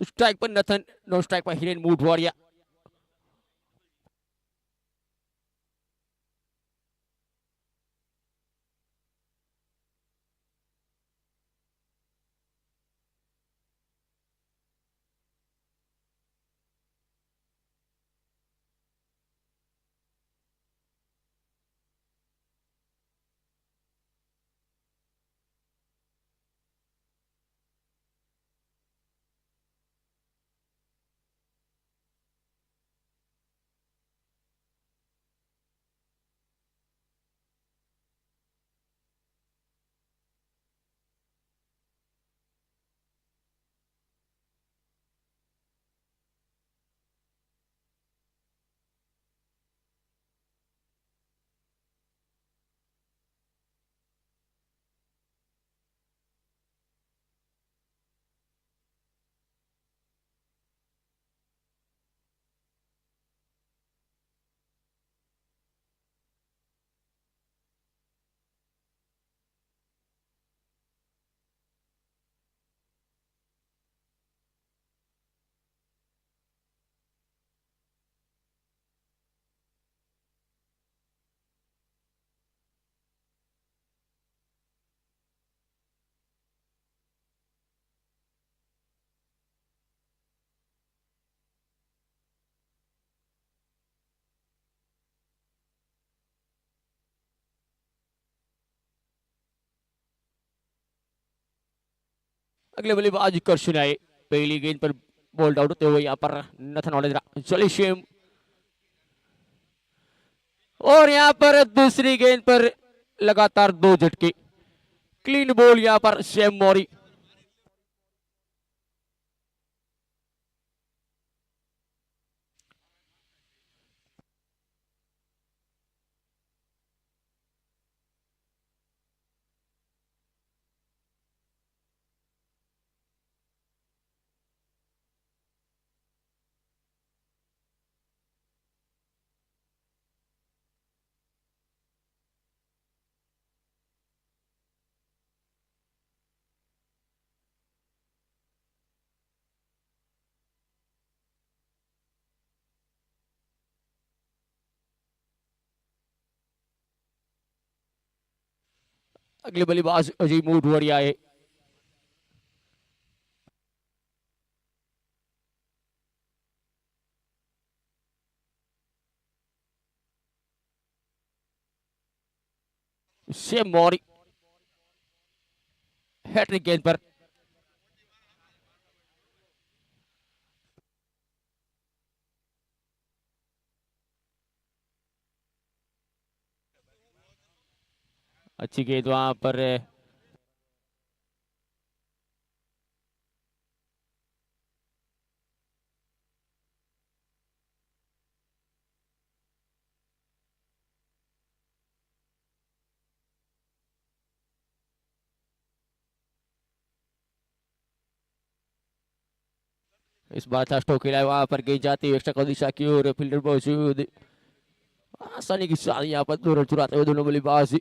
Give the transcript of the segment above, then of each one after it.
Strike पर Nathan, no strike पर हिरेन मोटवाडिया। अगले बल्लेबाज कर्षण आए, पहली गेंद पर बॉल्ड आउट होते हुए यहाँ पर नथन ऑलेंद्रा, जॉलीशेम। और यहाँ पर दूसरी गेंद पर लगातार 2 झटके, क्लीन बॉल यहाँ पर सैम मौरी। अगले बल्लेबाज अजय मोटवाडिया आए। सैम मौरी हैट्रिक गेंद पर। अच्छी गेंद वहां पर, इस बार था स्टोक खिलाया, वहां पर गेंद जाती है एक्स्ट्रा दिशा की ओर, फील्डर मौजूद, आसानी के साथ यहाँ पर 2 रन चुराते हुए दोनों बल्लेबाज।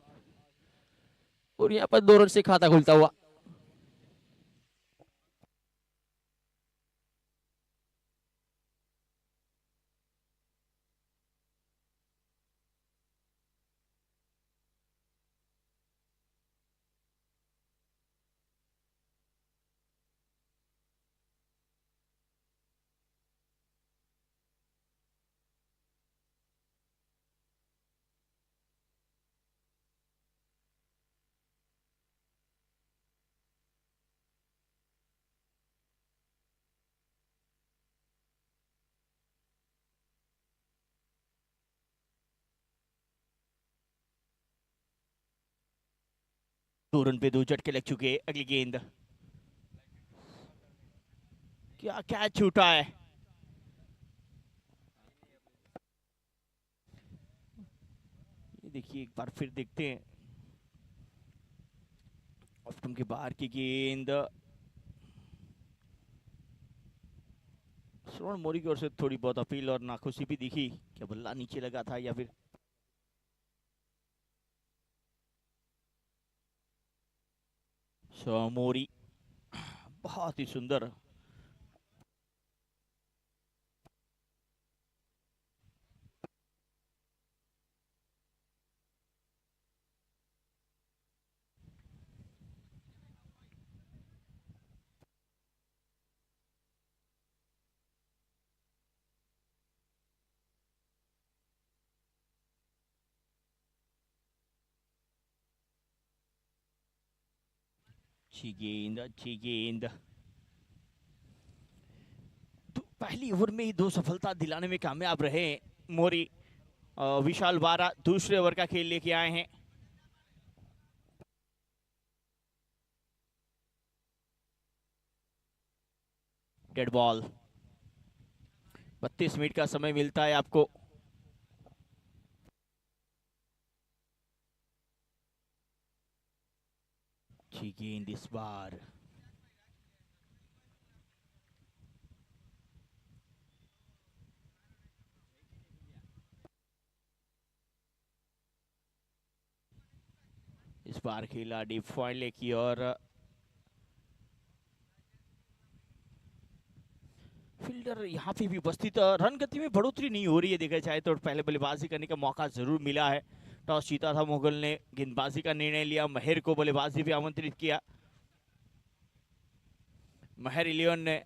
और यहाँ पर 2 रन से खाता खुलता हुआ। दो रन पे 2 झटके लग चुके। अगली गेंद, क्या कैच छूटा है। ये देखिए, एक बार फिर देखते हैं, ऑफ स्टंप के बाहर की गेंद। श्रवण मोरी की ओर से थोड़ी बहुत अपील और नाखुशी भी दिखी, क्या बल्ला नीचे लगा था या फिर। मोरी बहुत ही सुंदर अच्छी गेंद। तो पहली ओवर में ही 2 सफलता दिलाने में कामयाब रहे मोरी। विशाल वारा दूसरे ओवर का खेल लेके आए हैं। Dead ball. 32 मिनट का समय मिलता है आपको। अच्छी गेंद इस बार। इस बार खेला डीप फॉइले की और फील्डर यहाँ पे भी उपस्थित। रन गति में बढ़ोतरी नहीं हो रही है देखा जाए तो। पहले बल्लेबाजी करने का मौका जरूर मिला है। टॉस जीता था मुगल ने, गेंदबाजी का निर्णय लिया, महर को बल्लेबाजी पे आमंत्रित किया। महर इलेवन ने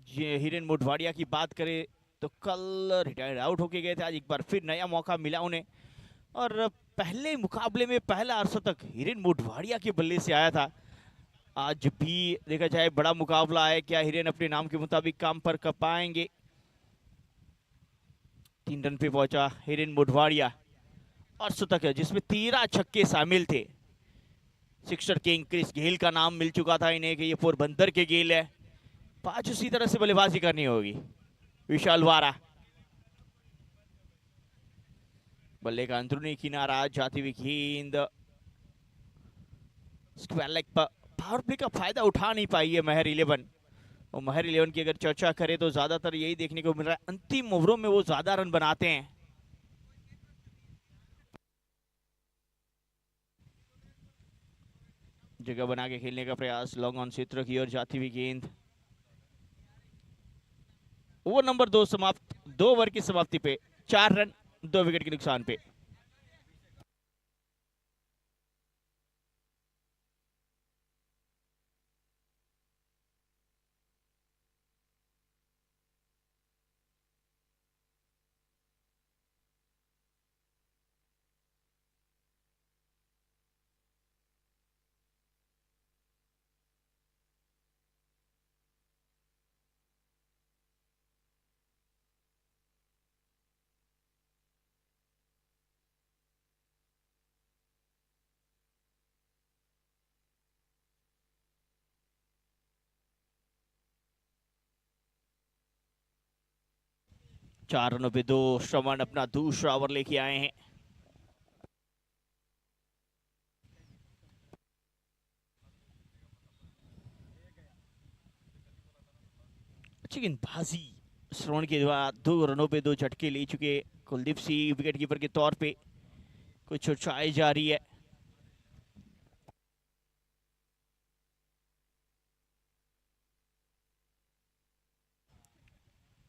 हिरेन मोटवाड़िया की बात करें तो कल रिटायर्ड आउट होके गए थे, आज एक बार फिर नया मौका मिला उन्हें। और पहले मुकाबले में पहला अर्धशतक हिरेन मोटवाड़िया के बल्ले से आया था। आज भी देखा जाए बड़ा मुकाबला है, क्या हिरेन अपने नाम के मुताबिक काम पर कर पाएंगे। 3 रन पे पहुंचा हिरेन मोटवाड़िया और शतक है जिसमें 13 छक्के शामिल थे। सिक्सर किंग क्रिस गेल का नाम मिल चुका था इन्हें कि ये पोरबंदर के गेल है। 5 उसी तरह से बल्लेबाजी करनी होगी। विशाल वारा बल्ले का अंदरूनी किनारा, जाती हुई गेंद स्क्वायर लेग पर। पावर प्ले का फायदा उठा नहीं पाई है महर इलेवन। और महर इलेवन की अगर चर्चा करें तो ज्यादातर यही देखने को मिल रहा है, अंतिम ओवरों में वो ज्यादा रन बनाते हैं। जगह बना के खेलने का प्रयास, लॉन्ग ऑन क्षेत्र की ओर जाती हुई गेंद। ओवर नंबर 2 समाप्त। 2 ओवर की समाप्ति पे 4 रन 2 विकेट के नुकसान पे। चार रनों पे 2, श्रवण अपना दूसरा ओवर लेके आए हैं। अच्छी गेंदबाजी श्रवण के द्वारा। 2 रनों पे 2 झटके ले चुके कुलदीप सिंह विकेट कीपर के तौर पे। कुछ चर्चाएं जारी है।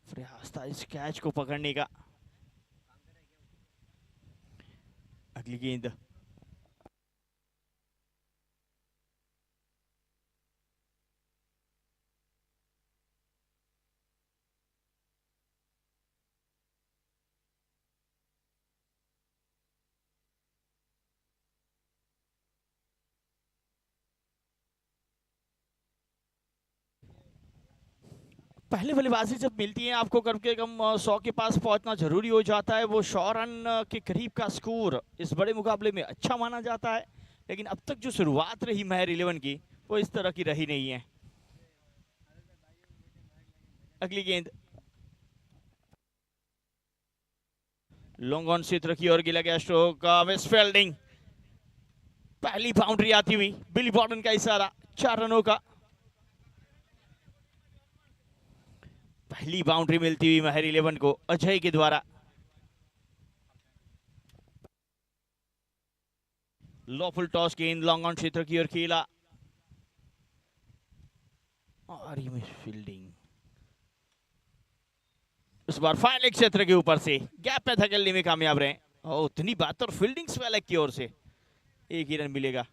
प्रयास था इस कैच को पकड़ने का। अगली गेंद। पहले बल्लेबाजी जब मिलती है आपको कम से कम 100 के पास पहुंचना जरूरी हो जाता है। वो 100 रन के करीब का स्कोर इस बड़े मुकाबले में अच्छा माना जाता है। लेकिन अब तक जो शुरुआत रही महर इलेवन की वो इस तरह की रही नहीं है। अगली गेंद लॉन्ग ऑन क्षेत्र की ओर गिला गया स्ट्रोक, वेस्ट फील्डिंग। पहली बाउंड्री आती हुई, बिली बॉर्डन का इशारा। 4 रनों का पहली बाउंड्री मिलती हुई महर इलेवन को अजय के द्वारा। लो फुल टॉस गेंद लॉन्ग ऑन क्षेत्र की ओर खेला और ये फील्डिंग इस बार फाइनल क्षेत्र के ऊपर से गैप पे धकेलने में कामयाब रहे। उतनी बात और फील्डिंग स्वेलक की ओर से 1 ही रन मिलेगा।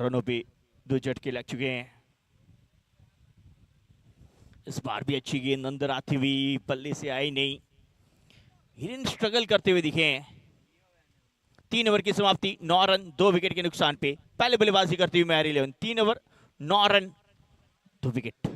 रनों पे 2 झटके लग चुके हैं। इस बार भी अच्छी गेंद अंदर आती हुई, पल्ले से आई नहीं। हिरेन स्ट्रगल करते हुए दिखे हैं। 3 ओवर की समाप्ति, 9 रन 2 विकेट के नुकसान पे। पहले बल्लेबाजी करती हुई महर 11, 3 ओवर 9 रन 2 विकेट।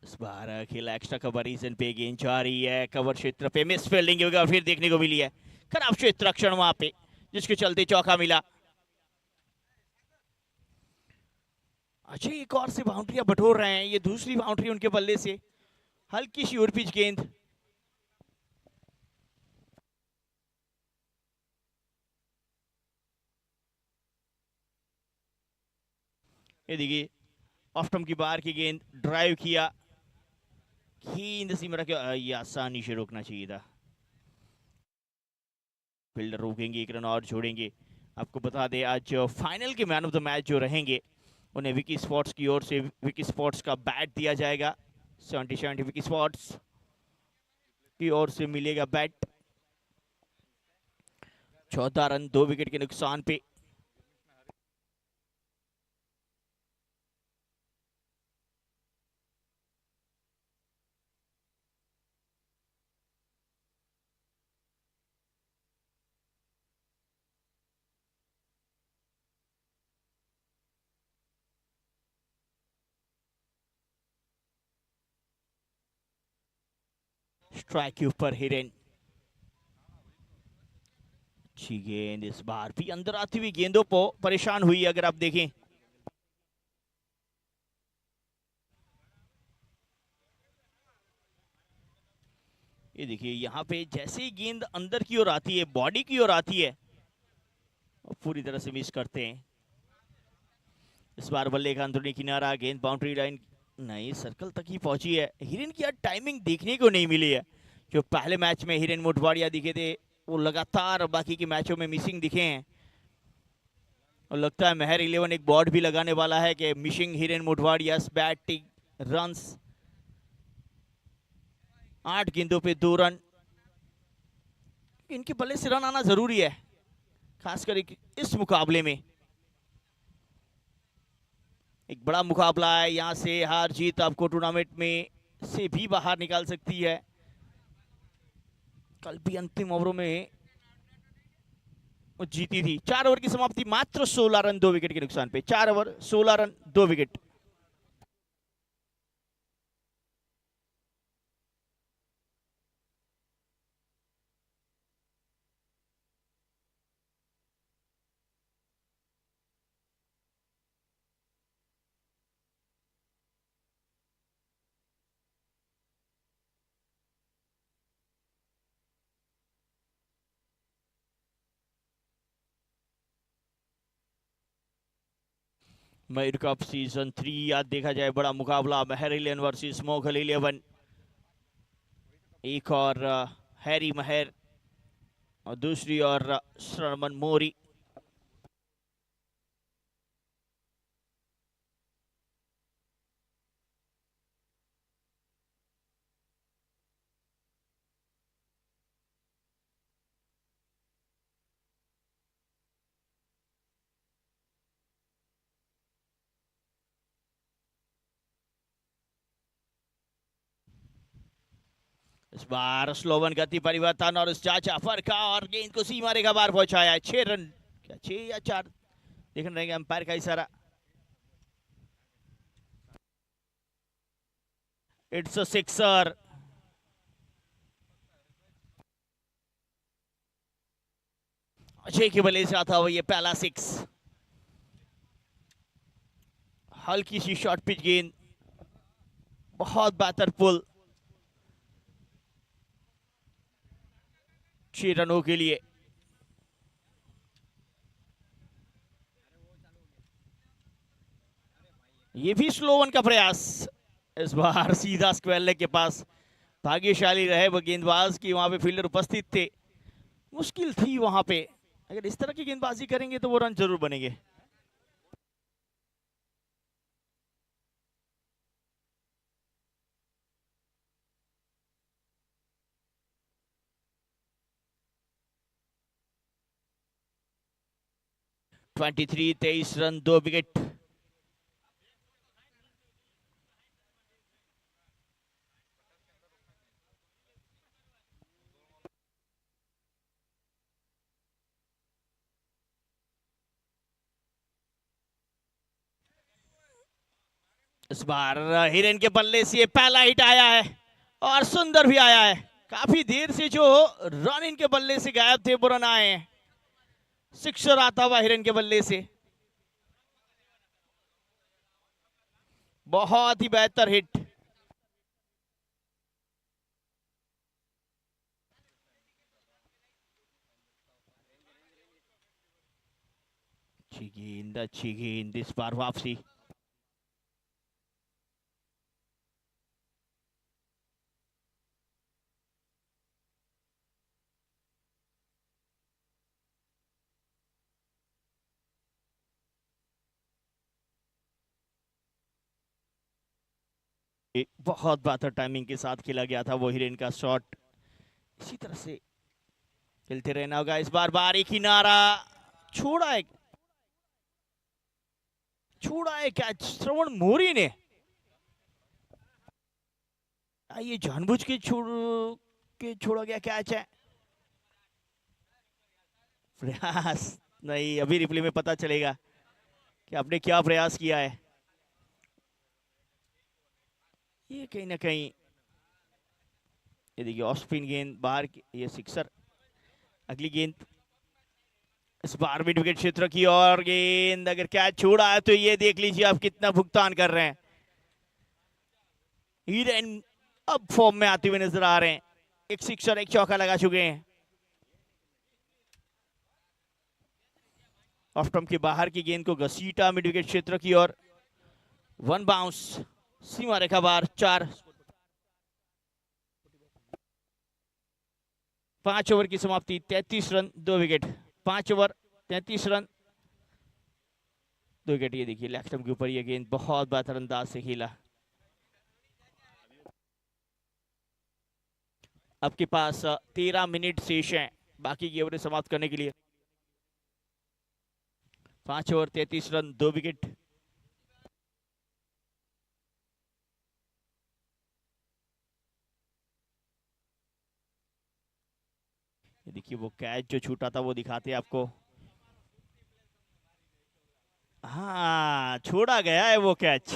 इस बार खेला एक्स्ट्रा कवर रीजन पे, गेंद जा रही है कवर क्षेत्र पे, मिस फील्डिंग फिर देखने को मिली है। खराब क्षेत्र रक्षण वहां पे, जिसके चलते चौका मिला। अच्छा, एक और से बाउंड्रियां बटोर रहे हैं। ये दूसरी बाउंड्री उनके बल्ले से। हल्की सी ओवर पिच गेंद। ये देखिए, ऑफ स्टंप की बाहर की गेंद, ड्राइव किया, गेंद सीमा रखे, ये आसानी से रोकना चाहिए था। फील्डर रोकेंगे, 1 रन और जोड़ेंगे। आपको बता दें, आज फाइनल के मैन ऑफ द मैच जो रहेंगे, उन्हें विकी स्पोर्ट्स की ओर से विकी स्पोर्ट्स का बैट दिया जाएगा। 70 विकी स्पोर्ट्स की ओर से मिलेगा बैट। 14 रन 2 विकेट के नुकसान पे। स्ट्राइक के ऊपर हिरेन। अच्छी गेंद, इस बार भी अंदर आती हुई गेंदों को परेशान हुई। अगर आप देखें, ये देखिए, यहां पे जैसे ही गेंद अंदर की ओर आती है, बॉडी की ओर आती है, पूरी तरह से मिस करते हैं। इस बार बल्ले का अंदरूनी किनारा, गेंद बाउंड्री लाइन नहीं, सर्कल तक ही पहुंची है। हिरेन की आज टाइमिंग देखने को नहीं मिली है। जो पहले मैच में हिरेन मोटवाड़िया दिखे थे, वो लगातार बाकी के मैचों में मिसिंग दिखे हैं। और लगता है महर 11 एक बोर्ड भी लगाने वाला है कि मिसिंग हिरेन मोटवाड़िया बैटिंग रन्स। 8 गेंदों पे 2 रन। इनके बल्ले से रन आना जरूरी है, खासकर इस मुकाबले में। एक बड़ा मुकाबला है, यहां से हार जीत आपको टूर्नामेंट में से भी बाहर निकाल सकती है। कल भी अंतिम ओवरों में जीती थी। 4 ओवर की समाप्ति, मात्र 16 रन 2 विकेट के नुकसान पे। 4 ओवर 16 रन 2 विकेट। मयूर कप सीजन 3 आज देखा जाए, बड़ा मुकाबला महर 11 वर्सेस मोगल 11। एक और हैरी महर और दूसरी और श्रमन मोरी। इस बार स्लोवन गति परिवर्तन और इस चाचा फरका और गेंद को सीमा रेखा बाहर पहुंचाया है। 6 रन, क्या 6 या 4 देख रहे हैं अंपायर का इशारा। It's a sixer. अजय के बल्ले से आता हुआ ये पहला 6। हल्की सी शॉर्ट पिच गेंद, बहुत बेहतर पुल 6 रनों के लिए। ये भी स्लोवन का प्रयास, इस बार सीधा स्क्वायर लेग के पास। भाग्यशाली रहे वो गेंदबाज की वहां पे फील्डर उपस्थित थे। मुश्किल थी वहां पे, अगर इस तरह की गेंदबाजी करेंगे तो वो रन जरूर बनेंगे। Twenty 23 run, 2 wicket. इस बार हिरेन के बल्ले से पहला हिट आया है और सुंदर भी आया है। काफी देर से जो रन इनके बल्ले से गायब थे वो रन आए हैं। सिक्सर आता हुआ हिरेन के बल्ले से, बहुत ही बेहतर हिट। अच्छी गेंद इस बार वापसी। बहुत बेहतर टाइमिंग के साथ खेला गया था वो हिरेन का शॉट। इसी तरह से खेलते रहना होगा। इस बार बारी किनारा, छोड़ा है, कैच श्रवण मोरी ने। ये जानबूझ के छोड़ा गया कैच है। प्रयास नहीं, अभी रिप्ले में पता चलेगा कि आपने क्या प्रयास किया है। ये कहीं ना कहीं, ये देखिए ऑफ स्पिन गेंद बाहर, ये सिक्सर। अगली गेंद इस बार मिड विकेट क्षेत्र की और गेंद, अगर कैच छोड़ा है तो ये देख लीजिए आप कितना भुगतान कर रहे हैं। हिरेन अब फॉर्म में आते हुए नजर आ रहे हैं। एक सिक्सर, एक चौका लगा चुके हैं। ऑफ स्टंप के बाहर की गेंद को घसीटा मिड विकेट क्षेत्र की और 1 बाउंस, सीमा रेखा बार 4। 5 ओवर की समाप्ति, 33 run 2 wicket. 5 over 33 run 2 wicket. ये देखिए लेग स्टंप के ऊपर ये गेंद बहुत बेहतर अंदाज से खेला। आपके पास 13 मिनट शेष हैं बाकी की ओवरें समाप्त करने के लिए। 5 ओवर 33 रन 2 विकेट। देखिए वो कैच जो छूटा था वो दिखाते हैं आपको। हाँ, छोड़ा गया है वो कैच,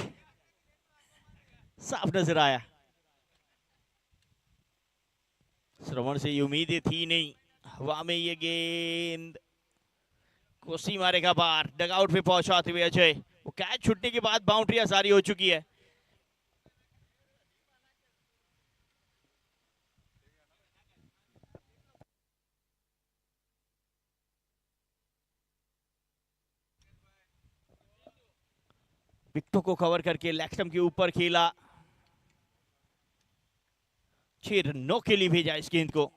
साफ नजर आया। श्रवण से ये उम्मीदें थी नहीं। हवा में ये गेंद को सीमा रेखा पार, डगआउट पे पहुंचाते हुए अजय। वो कैच छूटने के बाद बाउंड्री सारी हो चुकी है। विकेटों को कवर करके लेग स्टंप के ऊपर खेला। 6 रनों के लिए भेजा इस गेंद को।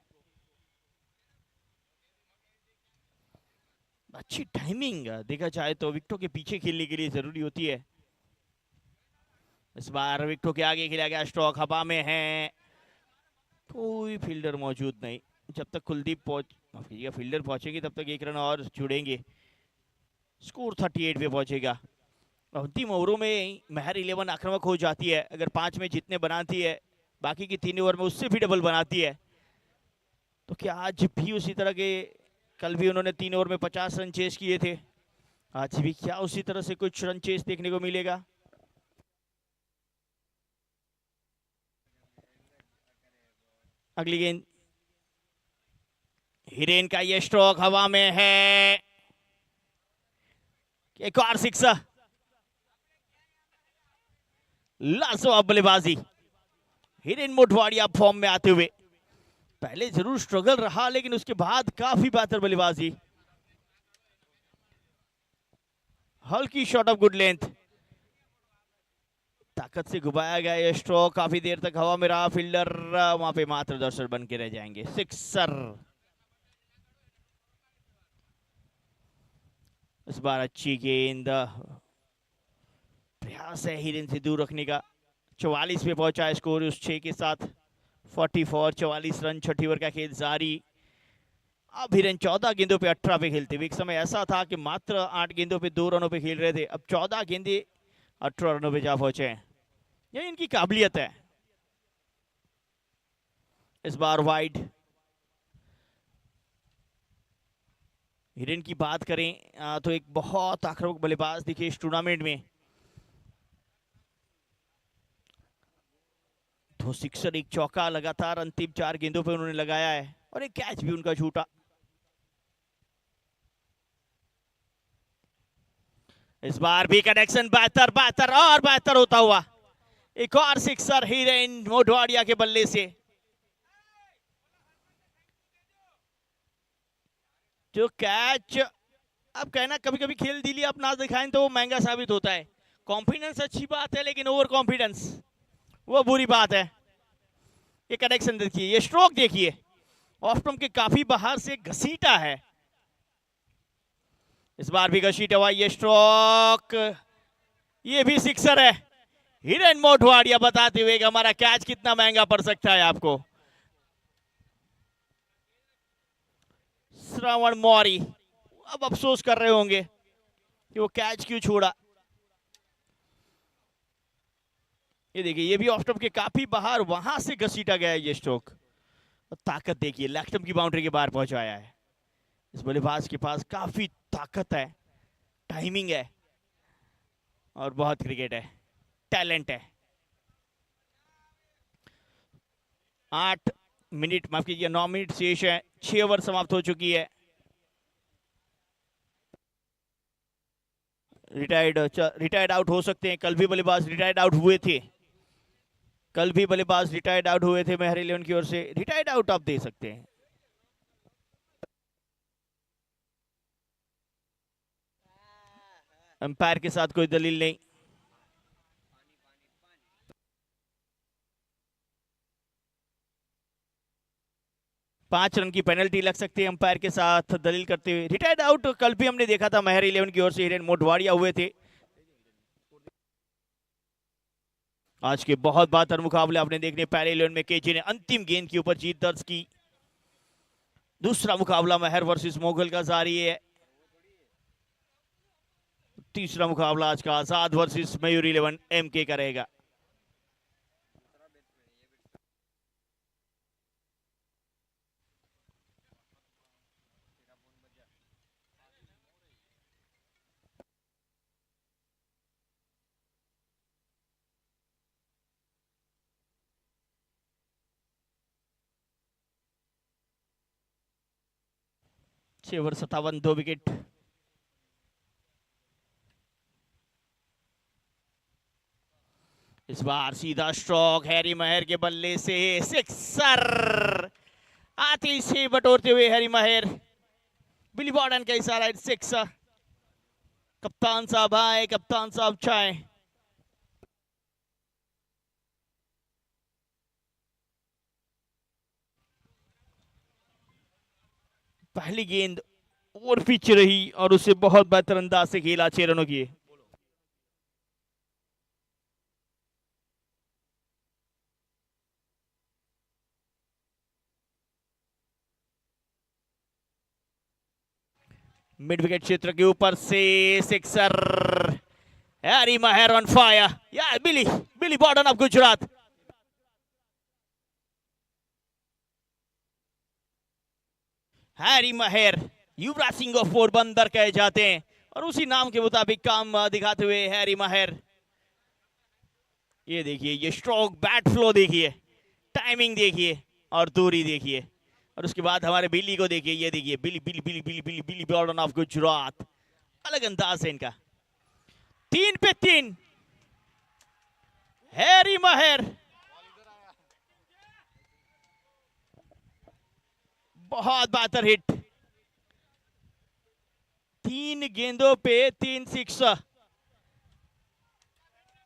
अच्छी टाइमिंग देखा जाए तो विकेटों के पीछे खेलने के लिए जरूरी होती है। इस बार विकेटों के आगे खेला गया स्ट्रोक हवा में है, कोई फील्डर मौजूद नहीं। जब तक कुलदीप फील्डर पहुंचेंगे तब तक 1 रन और जुड़ेंगे। स्कोर 38 पे पहुंचेगा। अंतिम ओवरों में महर 11 आक्रामक हो जाती है। अगर 5 में जीतने बनाती है बाकी की 3 ओवर में उससे भी डबल बनाती है। तो क्या आज भी उसी तरह के, कल भी उन्होंने 3 ओवर में 50 रन चेस किए थे, आज भी क्या उसी तरह से कुछ रन चेस देखने को मिलेगा? अगली गेंद, हिरेन का ये स्ट्रोक हवा में है, एक और सिक्सर, लाजवाब बल्लेबाजी हिरेन मोटवाड़िया फॉर्म में आते हुए। पहले जरूर स्ट्रगल रहा लेकिन उसके बाद काफी बेहतर बल्लेबाजी। हल्की शॉट ऑफ गुड लेंथ, ताकत से घुमाया गया ये स्ट्रोक, काफी देर तक हवा में रहा फील्डर, वहां पे मात्र दर्शक बन के रह जाएंगे। सिक्सर, इस बार अच्छी गेंद, प्रयास है हिरेन से दूर रखने का। 44 पे पहुंचा है स्कोर उस 6 के साथ, 44, 44 रन, छठी ओवर का खेल जारी। अब हिरेन 14 गेंदों पे 18 पे खेलते हुए, एक समय ऐसा था कि मात्र 8 गेंदों पे 2 रनों पे खेल रहे थे, अब 14 गेंदे 18 रनों पे जा पहुंचे हैं। ये इनकी काबिलियत है। इस बार वाइड, हिरेन की बात करें तो एक बहुत आक्रामक बल्लेबाज दिखे इस टूर्नामेंट में। 2 सिक्सर, 1 चौका लगातार अंतिम 4 गेंदों पे उन्होंने लगाया है, और एक कैच भी उनका छूटा। इस बार भी कनेक्शन बेहतर बेहतर और बेहतर होता हुआ, एक और सिक्सर हिरेन मोटवाड़िया के बल्ले से। जो कैच, अब कहना कभी कभी खेल दिली आप ना दिखाएं तो वो महंगा साबित होता है। कॉन्फिडेंस अच्छी बात है लेकिन ओवर कॉन्फिडेंस वो बुरी बात है। ये कनेक्शन देखिए, ये स्ट्रोक देखिए, ऑफ स्टंप के काफी बाहर से घसीटा है। इस बार भी घसीटा हुआ ये स्ट्रोक, ये भी सिक्सर है। हिरेन मोटवाड़िया बताते हुए कि हमारा कैच कितना महंगा पड़ सकता है आपको। श्रवण मौर्य अब अफसोस कर रहे होंगे कि वो कैच क्यों छोड़ा। ये देखिए, ये भी ऑफ स्टंप के काफी बाहर, वहां से घसीटा गया है ये स्ट्रोक। ताकत देखिए, लेग स्टंप की बाउंड्री के बाहर पहुंचाया है। इस बल्लेबाज के पास काफी ताकत है, टाइमिंग है, और बहुत क्रिकेट है, टैलेंट है। 8 मिनट, माफ कीजिए 9 मिनट शेष है, 6 ओवर समाप्त हो चुकी है। रिटायर्ड आउट हो सकते हैं, कल भी बल्लेबाज रिटायर्ड आउट हुए थे, कल भी बल्लेबाज रिटायर्ड आउट हुए थे मेहर 11 की ओर से। रिटायर्ड आउट आप दे सकते हैं। अंपायर के साथ कोई दलील नहीं। पांच रन की पेनल्टी लग सकती है अंपायर के साथ दलील करते हुए। रिटायर्ड आउट कल भी हमने देखा था मेहर 11 की ओर से हिरेन मोटवाड़िया हुए थे। आज के बहुत बेहतर मुकाबले आपने देखने पहले 11 में केजी ने अंतिम गेंद के ऊपर जीत दर्ज की। दूसरा मुकाबला मेहर वर्सेस मोगल का जारी है। तीसरा मुकाबला आज का आजाद वर्सेस मयूर 11 MK का रहेगा। छह ओवर 57, 2 विकेट। इस बार सीधा स्ट्रोक हैरी महर के बल्ले से, सिक्सर। आते से बटोरते हुए हैरी महर, बिली बॉर्डन का इशारा, सिक्सर। कप्तान साहब आए, कप्तान साहब चाहे। पहली गेंद और पिच रही और उसे बहुत बेहतर अंदाज से खेला, 6 रनों की। मिड विकेट क्षेत्र के ऊपर से sixer. Harry Mahar on fire. या Billy Bowden of Gujarat. Harry Mahar Yuvraj Singh of Porbandar कहे जाते हैं और उसी नाम के मुताबिक काम दिखाते हुए हैरी महर। ये देखिए, ये स्ट्रोक बैट फ्लो देखिए, टाइमिंग देखिए और दूरी देखिए। और उसके बाद हमारे बिल्ली को देखिए, ये देखिए बिल्ली बिल्ली बिल्ली बिल्ली बिल्ली बिल्ली बॉर्डन ऑफ गुजरात। अलग अंदाज है इनका। 3 पे 3 हैरी महर। बहुत बेहतर हिट, 3 गेंदों पे 3 सिक्स।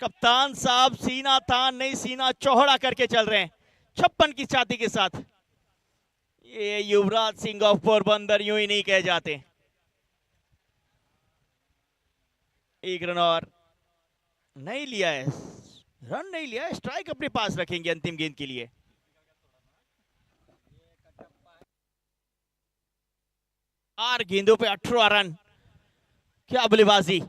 कप्तान साहब सीना तान नहीं, सीना चौड़ा करके चल रहे हैं 56 की छाती के साथ। ये युवराज सिंह ऑफ पोरबंदर यूं ही नहीं कहे जाते। 1 रन और नहीं लिया है, रन नहीं लिया है, स्ट्राइक अपने पास रखेंगे अंतिम गेंद के लिए। आठ गेंदों पे 18 रन, क्या बल्लेबाजी।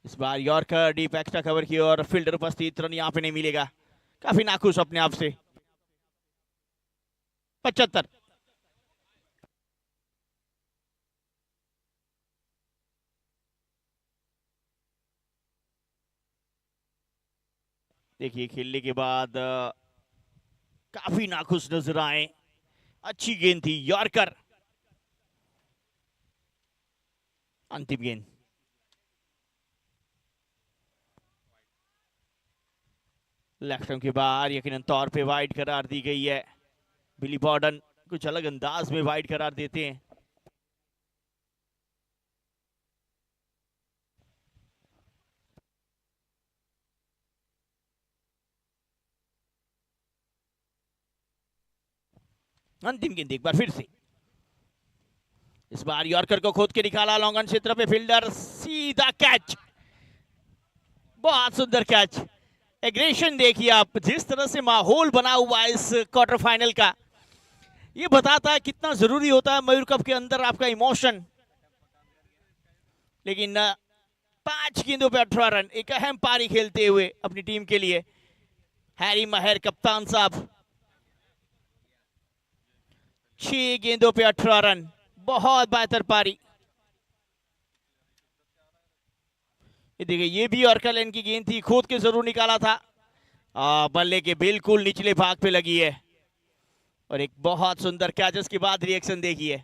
इस बार यॉर्कर डीप एक्स्ट्रा कवर की और फील्डर उपस्थित, रन यहां पे नहीं मिलेगा। काफी नाखुश अपने आप से। 75। देखिए खेलने के बाद काफी नाखुश नजर आए। अच्छी गेंद थी, यॉर्कर। अंतिम गेंद। लेफ्ट आर्म के बाहर यकीनन तौर पे वाइड करार दी गई है। बिली बॉर्डन कुछ अलग अंदाज में वाइड करार देते हैं। अंतिम गेंद एक बार फिर से। इस बार यॉर्कर को खोद के निकाला लॉन्ग ऑन क्षेत्र पे, फील्डर सीधा कैच। बहुत सुंदर कैच। एग्रेशन देखिए आप, जिस तरह से माहौल बना हुआ है इस क्वार्टर फाइनल का, ये बताता है कितना जरूरी होता है मयूर कप के अंदर आपका इमोशन। लेकिन 5 गेंदों पे 18 रन, एक अहम पारी खेलते हुए अपनी टीम के लिए हैरी महर कप्तान साहब। 6 गेंदों पे 18 रन, बहुत बेहतर पारी। ये देखिए, ये भी ऑर्कलैंड की गेंद थी, खोद के जरूर निकाला था। बल्ले के बिल्कुल निचले भाग पे लगी है और एक बहुत सुंदर कैचेस के बाद रिएक्शन देखिए।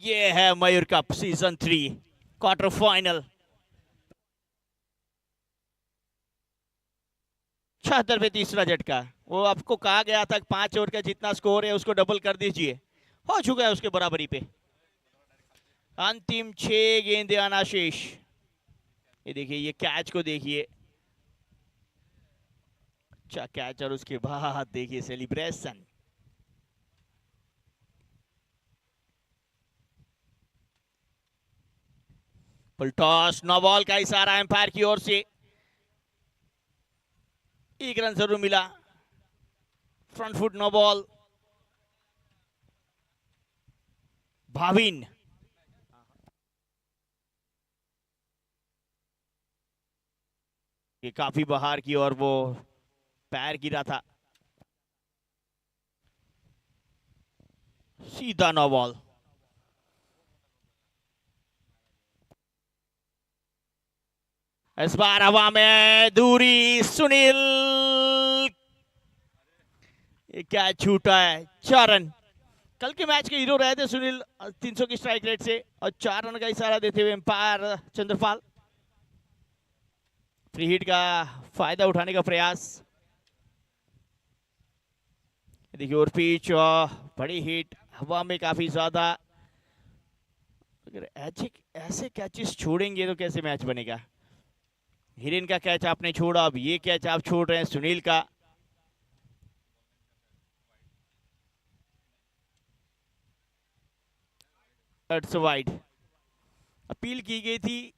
ये है मयूर कप सीजन 3 क्वार्टर फाइनल। 76 पे तीसरा झटका। वो आपको कहा गया था 5 ओवर का जितना स्कोर है उसको डबल कर दीजिए, हो चुका है उसके बराबरी पे। अंतिम 6 गेंदें आना शेष। ये देखिए, ये कैच को देखिए, अच्छा कैच और उसके बाद देखिए celebration. Full toss, no ball का इशारा एम्पायर की ओर से। 1 रन जरूर मिला। Front foot no ball. Bhavin ये काफी बाहर की और वो पैर गिरा था। सीधा नो बॉल। इस बार हवा में दूरी, सुनील, ये क्या छूटा है। 4 रन। कल के मैच के हीरो रहे थे सुनील 300 की स्ट्राइक रेट से, और 4 रन का इशारा देते हुए एम्पायर चंद्रपाल। फ्री हिट का फायदा उठाने का प्रयास। देखिए, और पिच बड़ी हिट, हवा में काफी ज्यादा। अगर ऐसे कैचेस छोड़ेंगे तो कैसे मैच बनेगा। हिरेन का कैच आपने छोड़ा, अब ये कैच आप छोड़ रहे हैं सुनील का। वाइड। अपील की गई थी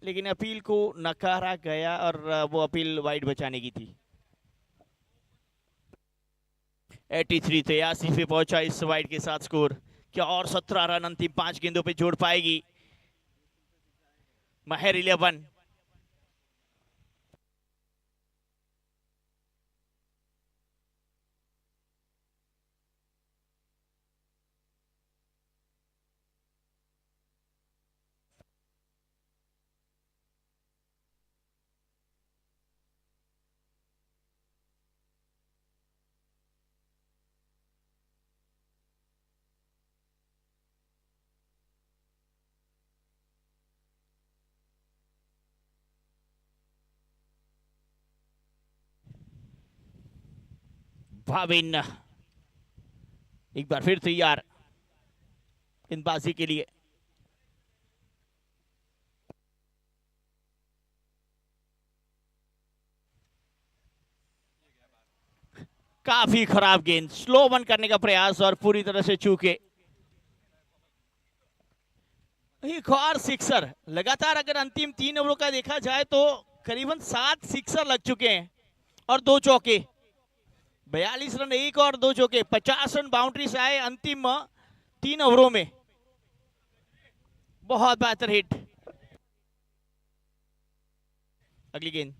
लेकिन अपील को नकारा गया और वो अपील वाइड बचाने की थी। 83 83 पे पहुंचा इस वाइड के साथ स्कोर। क्या और 17 रन अंतिम 5 गेंदों पे जोड़ पाएगी महर 11। भाविन एक बार फिर तैयार गेंदबाजी के लिए। काफी खराब गेंद, स्लो वन करने का प्रयास और पूरी तरह से चूके। एक और सिक्सर लगातार, अगर अंतिम 3 ओवरों का देखा जाए तो करीबन 7 सिक्सर लग चुके हैं और 2 चौके। 42 रन, 1 और 2 चौके, 50 रन बाउंड्री से आए अंतिम 3 ओवरों में। बहुत बेहतर हिट। अगली गेंद,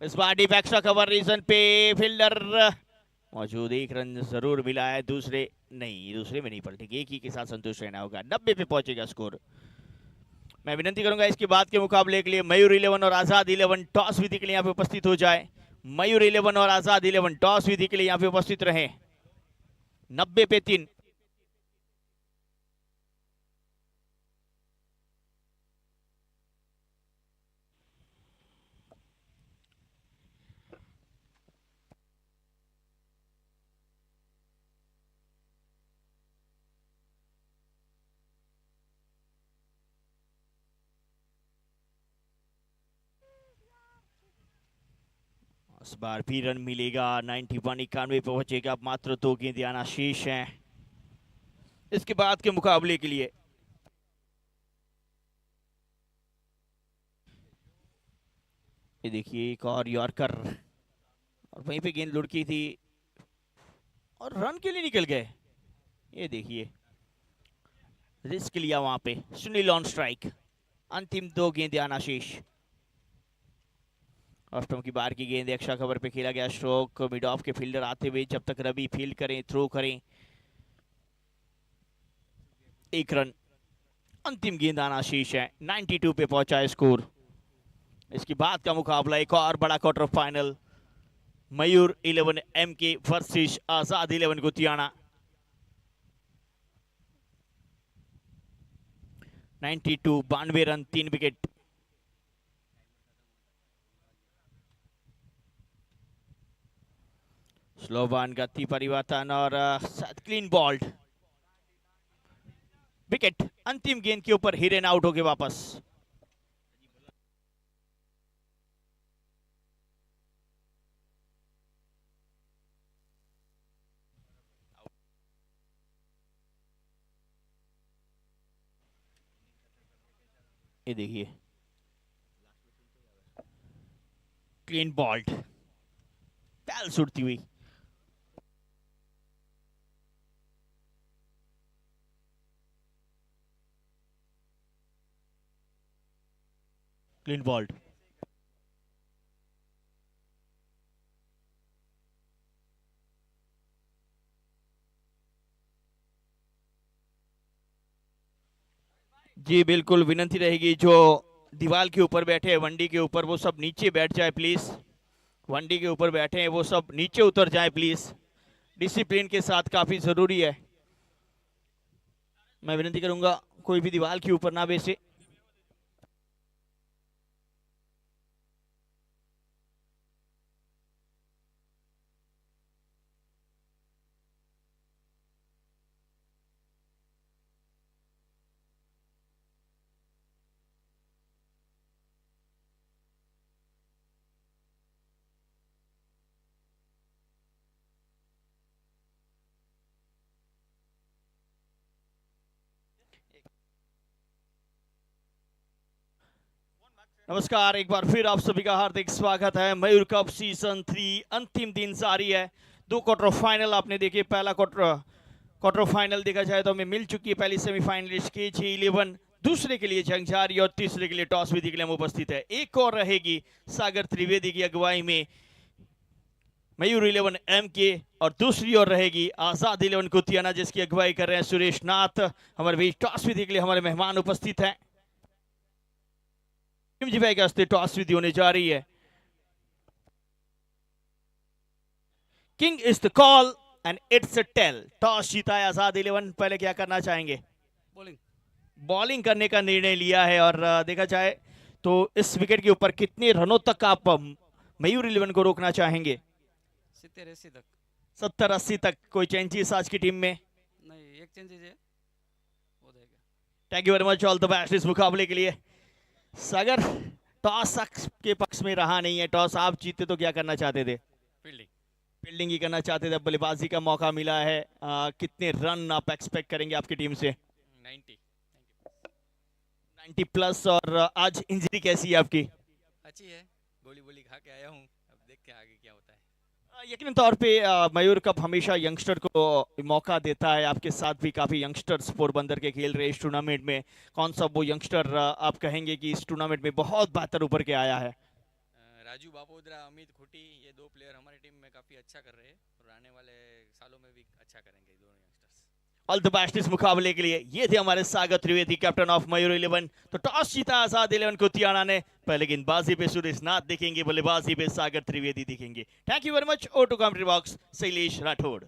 इस बार डीप एक्स्ट्रा कवर रीजन पे फील्डर मौजूद, 1 रन जरूर मिला है, दूसरे में नहीं पलटेगी, एक ही के साथ संतुष्ट रहना होगा। 90 पे पहुंचेगा स्कोर। मैं विनंती करूंगा इसके बाद के मुकाबले के लिए मयूर 11 और आजाद 11 टॉस विधि के लिए यहाँ पे उपस्थित हो जाए। मयूर 11 और आजाद 11 टॉस विधि के लिए यहाँ पे उपस्थित रहे। 90 पे 3। इस बार भी रन मिलेगा। 91 91 पे पहुंचेगा। अब मात्र 2 गेंदें आना शेष हैं इसके बाद के मुकाबले के लिए। ये देखिए एक और यॉर्कर, और वहीं पे गेंद लुढ़की थी और रन के लिए निकल गए। ये देखिए रिस्क लिया वहां पे। Sunil on strike. अंतिम 2 गेंदें आना शेष। ऑस्ट्रोम की बार की गेंद एक्स्ट्रा कवर पे खेला गया स्ट्रोक। मिड ऑफ के फील्डर आते हुए जब तक रवि फील्ड करें, थ्रो करें। 1 रन। अंतिम गेंद आना शेष है। 92 पे पहुंचा है स्कोर। इसके बाद का मुकाबला एक और बड़ा quarter final, Mayur 11 MK versus Azad 11 गुतियाना। 92 92 run, 3 wicket. स्लोवान गति परिवर्तन और क्लीन बॉल्ड विकेट। अंतिम गेंद के ऊपर हिरेन आउट होके वापस। ये देखिए क्लीन बॉल्ड, पैल सुड़ती हुई। Clean bold. जी बिल्कुल, विनंती रहेगी जो दीवार के ऊपर बैठे हैं वनडी के ऊपर, वो सब नीचे बैठ जाए प्लीज। वनडी के ऊपर बैठे हैं वो सब नीचे उतर जाए प्लीज। डिसिप्लिन के साथ काफी जरूरी है। मैं विनंती करूंगा कोई भी दीवार के ऊपर ना बैठे। नमस्कार, एक बार फिर आप सभी का हार्दिक स्वागत है। मयूर कप सीजन 3 अंतिम दिन जारी है। 2 क्वार्टर फाइनल आपने देखे। पहला क्वार्टर फाइनल देखा जाए तो हमें मिल चुकी है। पहली सेमीफाइनलिस्ट KG11, दूसरे के लिए जंग जारी और तीसरे के लिए टॉस विधि के लिए हम उपस्थित है। एक और रहेगी सागर त्रिवेदी की अगुवाई में मयूर 11 MK, और दूसरी ओर रहेगी आजाद 11 गुतियाना जिसकी अगुवाई कर रहे हैं सुरेश नाथ। हमारे बीच टॉस विधि के लिए हमारे मेहमान उपस्थित हैं। जी भाई का टॉस विधि होने जा रही है। King is the call and it's a tail. Toss जीता है आजाद 11। पहले क्या करना चाहेंगे? बॉलिंग करने का निर्णय लिया है। और देखा जाए तो इस विकेट के ऊपर कितने रनों तक आप मयूर 11 को रोकना चाहेंगे? 70-80 तक। 70-80 तक कोई चेंजेस आज की टीम में? नहीं, एक चेंजेस है, हो जाएगा। Thank you very much, all the best इस मुकाबले के लिए। सागर, टॉस के पक्ष में रहा नहीं है, टॉस आप जीते तो क्या करना चाहते थे? फील्डिंग। फील्डिंग ही करना चाहते थे, बल्लेबाजी का मौका मिला है। कितने रन आप एक्सपेक्ट करेंगे आपकी टीम से? 90। 90 प्लस। और आज इंजरी कैसी है आपकी? अच्छी है, गोली बोली खा के आया हूँ, अब देखते हैं आगे क्या होता है। यकीन तौर पे मयूर कप हमेशा यंगस्टर को मौका देता है। आपके साथ भी काफी यंगस्टर्स पोरबंदर के खेल रहे इस टूर्नामेंट में। कौन सा वो यंगस्टर आप कहेंगे कि इस टूर्नामेंट में बहुत बेहतर उभर के आया है? राजू बापोद्रा, अमित खुटी, ये दो प्लेयर हमारी टीम में काफ़ी अच्छा कर रहे हैं और आने वाले सालों में भी अच्छा करेंगे दोनों यंगस्टर्स। ऑल द बेस्ट इस मुकाबले के लिए। ये थे हमारे सागर त्रिवेदी, कैप्टन ऑफ मयूर 11। तो टॉस जीता आजाद 11 कुतियाना ने। पहले गेंदबाजी पे सुरेश नाथ दिखेंगे, बल्लेबाजी पे सागर त्रिवेदी दिखेंगे। Thank you very much. Over to commentary box, Shailesh Rathod.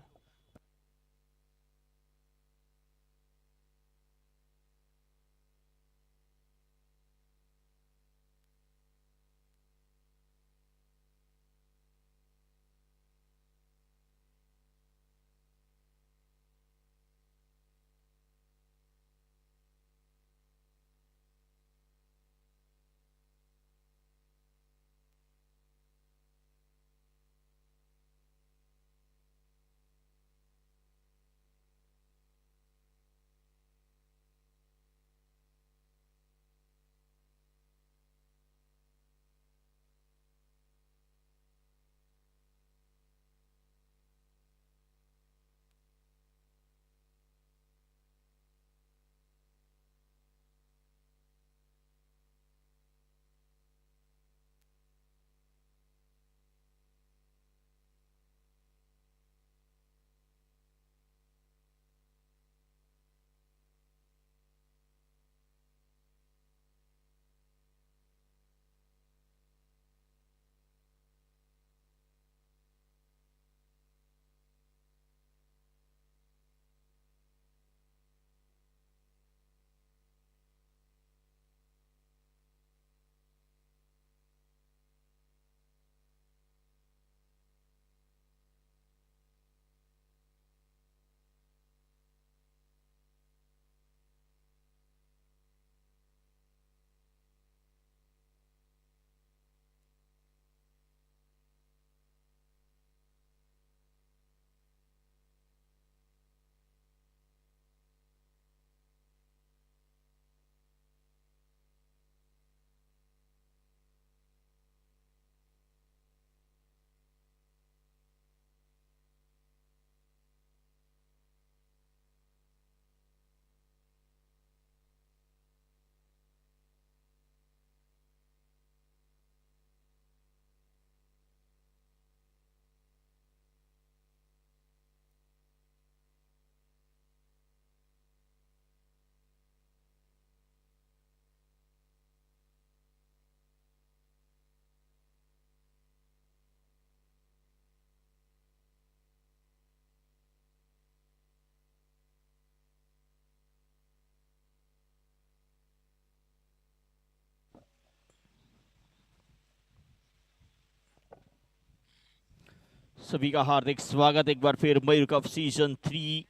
सभी का हार्दिक स्वागत एक बार फिर मयूर कप सीजन 3।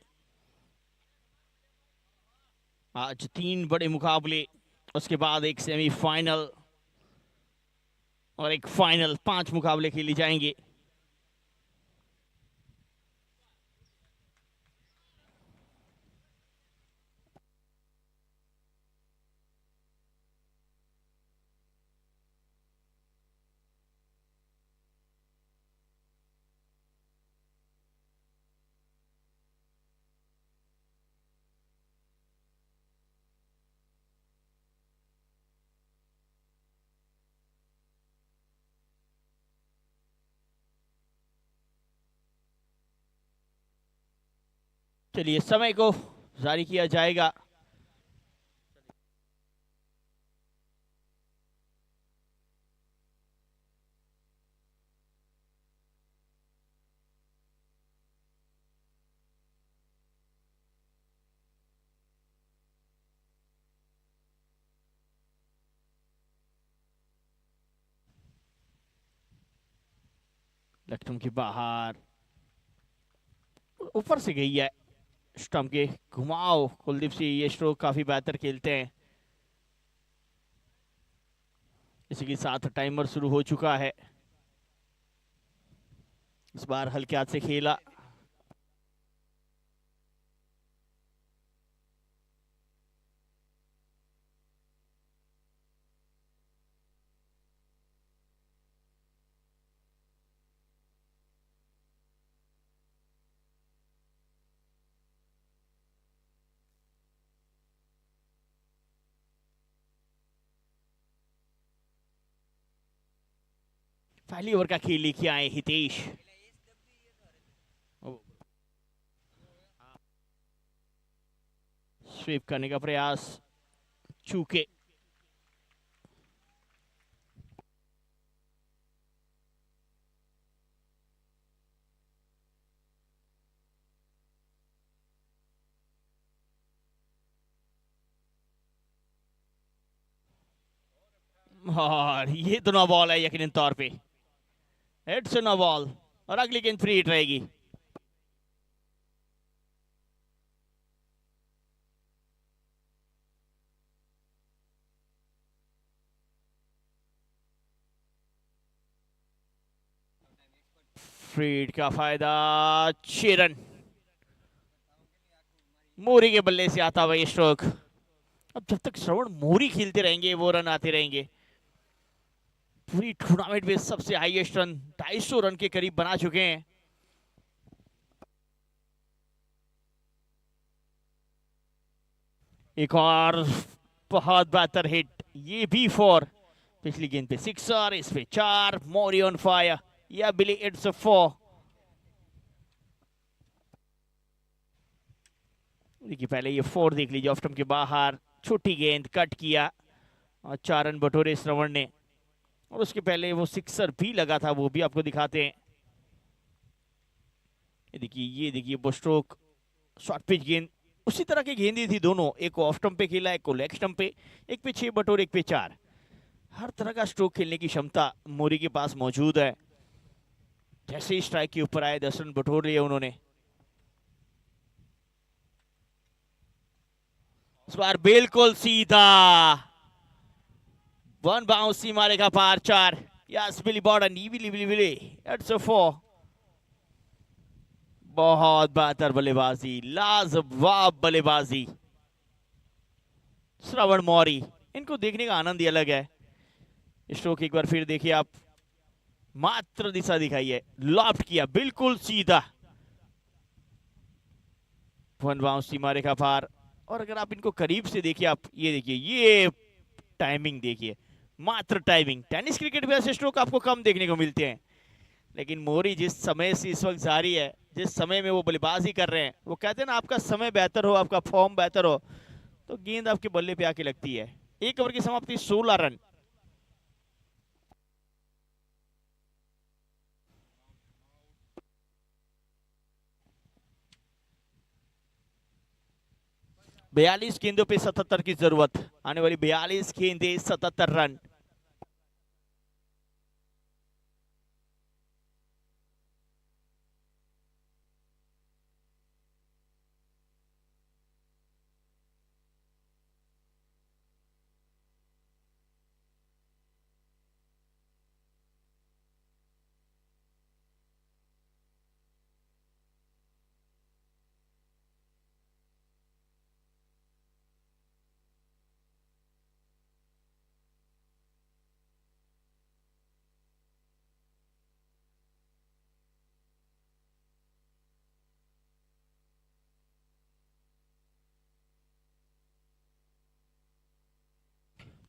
आज 3 बड़े मुकाबले, उसके बाद एक सेमीफाइनल और एक फाइनल, 5 मुकाबले खेले जाएंगे। चलिए समय को जारी किया जाएगा। लेफ्ट के बाहर और ऊपर से गई है स्टंप के घुमाओ। कुलदीप सिंह ये स्ट्रोक काफी बेहतर खेलते हैं। इसी के साथ टाइमर शुरू हो चुका है। इस बार हल्के हाथ से खेला। पहली ओवर का खेल लेके आए हितेश। स्वीप करने का प्रयास, चूके। और ये तो नो बॉल है यकीनन तौर पे। इट्स नो बॉल और अगली गेंद फ्री हिट रहेगी। फ्री हिट का फायदा, 6 रन। मोरी के बल्ले से आता हुआ ये स्ट्रोक। अब जब तक श्रवण मोरी खेलते रहेंगे वो रन आते रहेंगे। पूरी टूर्नामेंट में सबसे हाईएस्ट रन 250 रन के करीब बना चुके हैं। एक और बहुत बेहतर हिट, ये भी 4। पिछली गेंद पे 6 और इस पे 4। मोरी ऑन फायर, या बिली इट्स अ 4। देखिए पहले ये 4 देख लीजिए, ऑफ स्टंप के बाहर छोटी गेंद कट किया और 4 रन बटोरे श्रवण ने। और उसके पहले वो सिक्सर भी लगा था, वो भी आपको दिखाते हैं। ये देखिए वो स्ट्रोक, शॉर्ट पिच गेंद, उसी तरह की गेंदी थी दोनों। एक को ऑफ स्टंप पे खेला, एक को लेग स्टंप पे। एक पे 6 बटोरे, एक पे 4। हर तरह का स्ट्रोक खेलने की क्षमता मोरी के पास मौजूद है। जैसे ही स्ट्राइक के ऊपर आए 10 रन बटोर लिए उन्होंने। इस बार बिल्कुल सीधा, 1 बाउंस सीमा रेखा पार, 4। Yes Billy Bowden, it's a 4। बहुत बेहतर बल्लेबाजी, लाजवाब बल्लेबाजी श्रवण मौर्य। इनको देखने का आनंद ही अलग है। स्ट्रोक एक बार फिर देखिए आप, मात्र दिशा दिखाई है, लॉफ्ट किया बिल्कुल सीधा, 1 बाउंस सीमा रेखा पार। और अगर आप इनको करीब से देखिए आप, ये देखिए ये टाइमिंग देखिए, मात्र टाइमिंग। टेनिस क्रिकेट में ऐसे स्ट्रोक आपको कम देखने को मिलते हैं, लेकिन मोरी जिस समय से इस वक्त जारी है, जिस समय में वो बल्लेबाजी कर रहे हैं, वो कहते हैं ना आपका समय बेहतर हो, आपका फॉर्म बेहतर हो, तो गेंद आपके बल्ले पे आके लगती है। 1 ओवर की समाप्ति, 16 रन। बयालीस गेंदों पे 77 की जरूरत, आने वाली 42 गेंदे 77 रन।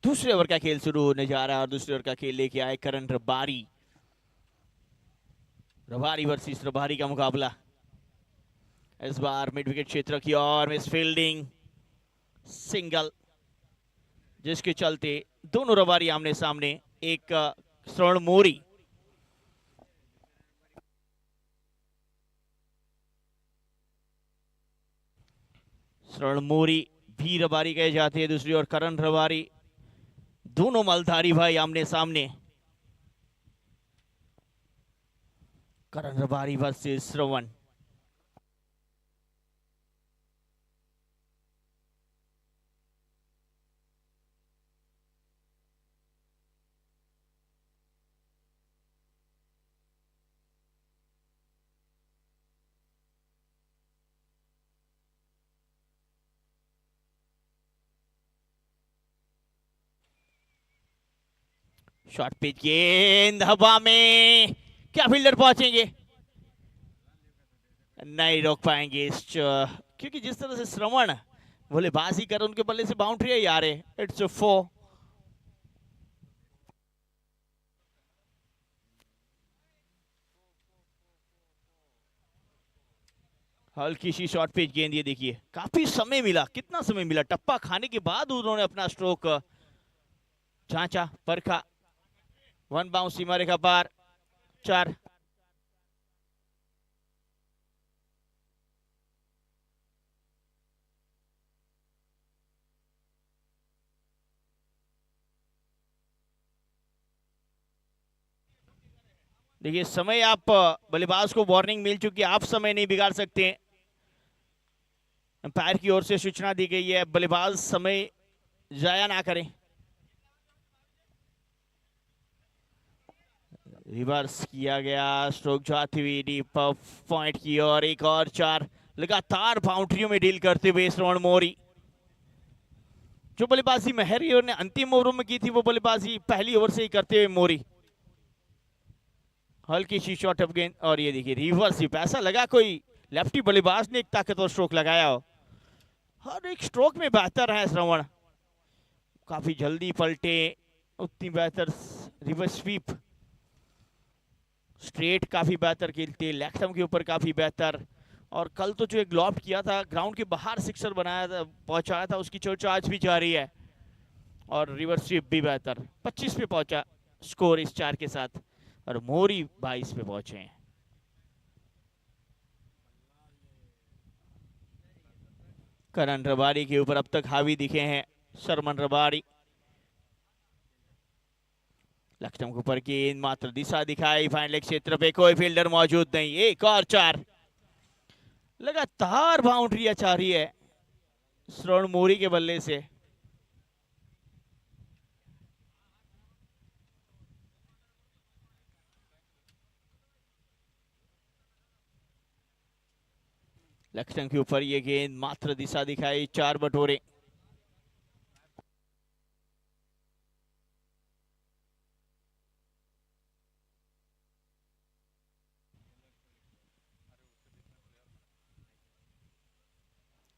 दूसरे ओवर का खेल शुरू होने जा रहा है और दूसरे ओवर का खेल लेके आए करण रबारी। रबारी वर्सेस रबारी का मुकाबला। इस बार मिड विकेट क्षेत्र की ओर मिस फील्डिंग, सिंगल, जिसके चलते दोनों रबारी आमने सामने। एक श्रवण मोरी, श्रवण मोरी भी रबारी कहे जाते हैं, दूसरी ओर करण रबारी। दोनों मलधारी भाई आमने सामने। करण रबारी वर्सेस श्रवण। शॉर्ट पिच गेंद हवा में, क्या फील्डर पहुंचेंगे? नहीं रोक पाएंगे क्योंकि जिस तरह से श्रवण बल्लेबाजी कर उनके बल्ले से बाउंड्री ही आ रहे। इट्स 4। हल्की सी शॉर्ट पिच गेंद, ये देखिए काफी समय मिला, कितना समय मिला, टप्पा खाने के बाद उन्होंने अपना स्ट्रोक जांचा, परखा। 1 बाउंस सीमा रेखा पार, 4। देखिए समय, आप बल्लेबाज को वार्निंग मिल चुकी है, आप समय नहीं बिगाड़ सकते। अंपायर की ओर से सूचना दी गई है, बल्लेबाज समय जाया ना करें। रिवर्स किया गया, स्ट्रोक जाती हुई डीप पॉइंट की ओर, एक और 4। लगातार बाउंड्रियों में डील करते हुए श्रवण मोरी। जो बल्लेबाजी महरी ने अंतिम ओवरों में की थी, वो बल्लेबाजी पहली ओवर से ही करते हुए मोरी। हल्की सी शॉर्ट अप गेंद, और ये देखिए रिवर्स ही, ऐसा लगा कोई लेफ्टी बल्लेबाज ने एक ताकतवर स्ट्रोक लगाया हो। हर एक स्ट्रोक में बेहतर है श्रवण, काफी जल्दी पलटे, उतनी बेहतर रिवर्स स्वीप, स्ट्रेट काफी बेहतर खेलते, लेफ्टम के ऊपर काफी बेहतर। और कल तो जो एक लॉफ्ट किया था, ग्राउंड के बाहर सिक्सर बनाया था, पहुंचाया था, उसकी चर्चा आज भी जारी है। और रिवर्स स्वीप भी बेहतर, 25 पे पहुंचा स्कोर इस 4 के साथ, और मोरी 22 पे पहुंचे हैं। करण रबाड़ी के ऊपर अब तक हावी दिखे हैं शर्मन रबाड़ी। लक्ष्मण के ऊपर गेंद, मात्र दिशा दिखाई, फाइनल क्षेत्र पे कोई फील्डर मौजूद नहीं, एक और 4। लगातार बाउंड्री चाह रही है श्रवण मोरी के बल्ले से। लक्ष्मण के ऊपर ये गेंद, मात्र दिशा दिखाई, 4 बटोरे।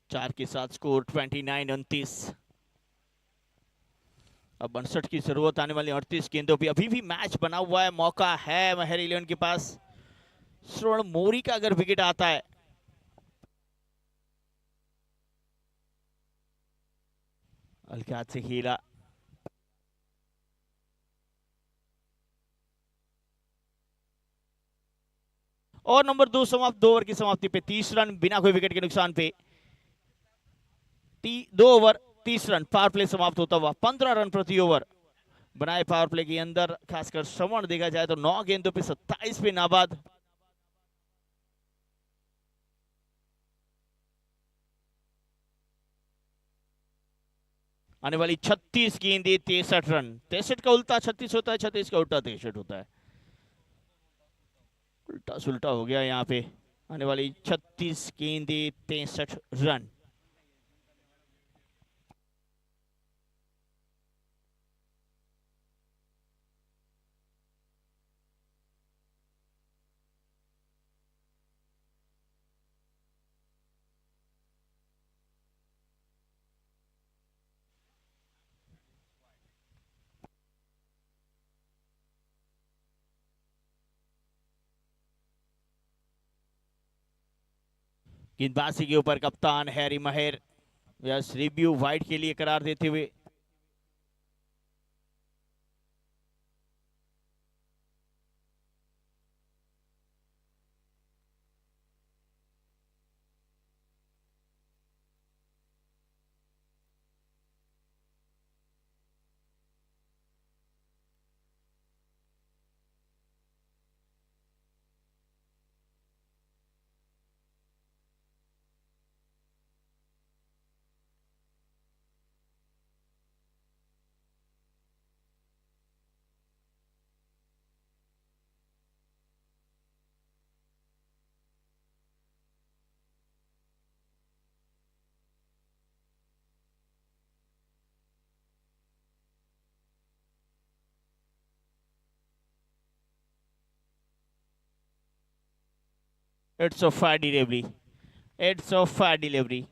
चार के साथ स्कोर 29-29। अब 62 की जरूरत आने वाली 38 गेंदों पे, अभी भी मैच बना हुआ है, मौका है महर 11 के पास। श्रवण मोरी का अगर विकेट आता है, हल्के हाथ से खेला, और नंबर 2 समाप्त, 2 ओवर की समाप्ति पे 30 रन बिना कोई विकेट के नुकसान पे। 2 ओवर 30 रन, पावर प्ले समाप्त होता हुआ 15 रन प्रति ओवर बनाए पावर प्ले के अंदर। खासकर श्रवण देखा जाए तो 9 गेंदों पे 27 पे नाबाद। आने वाली 36 गेंदे 63 रन, 63 का उल्टा 36 होता है, 36 का उल्टा 63 होता है, उल्टा सुल्टा हो गया यहाँ पे। आने वाली 36 गेंदे 63 रन। गेंदबाजी के ऊपर कप्तान हैरी महर यस रिव्यू वाइड के लिए करार देते हुए। It's a fair delivery. It's a fair delivery.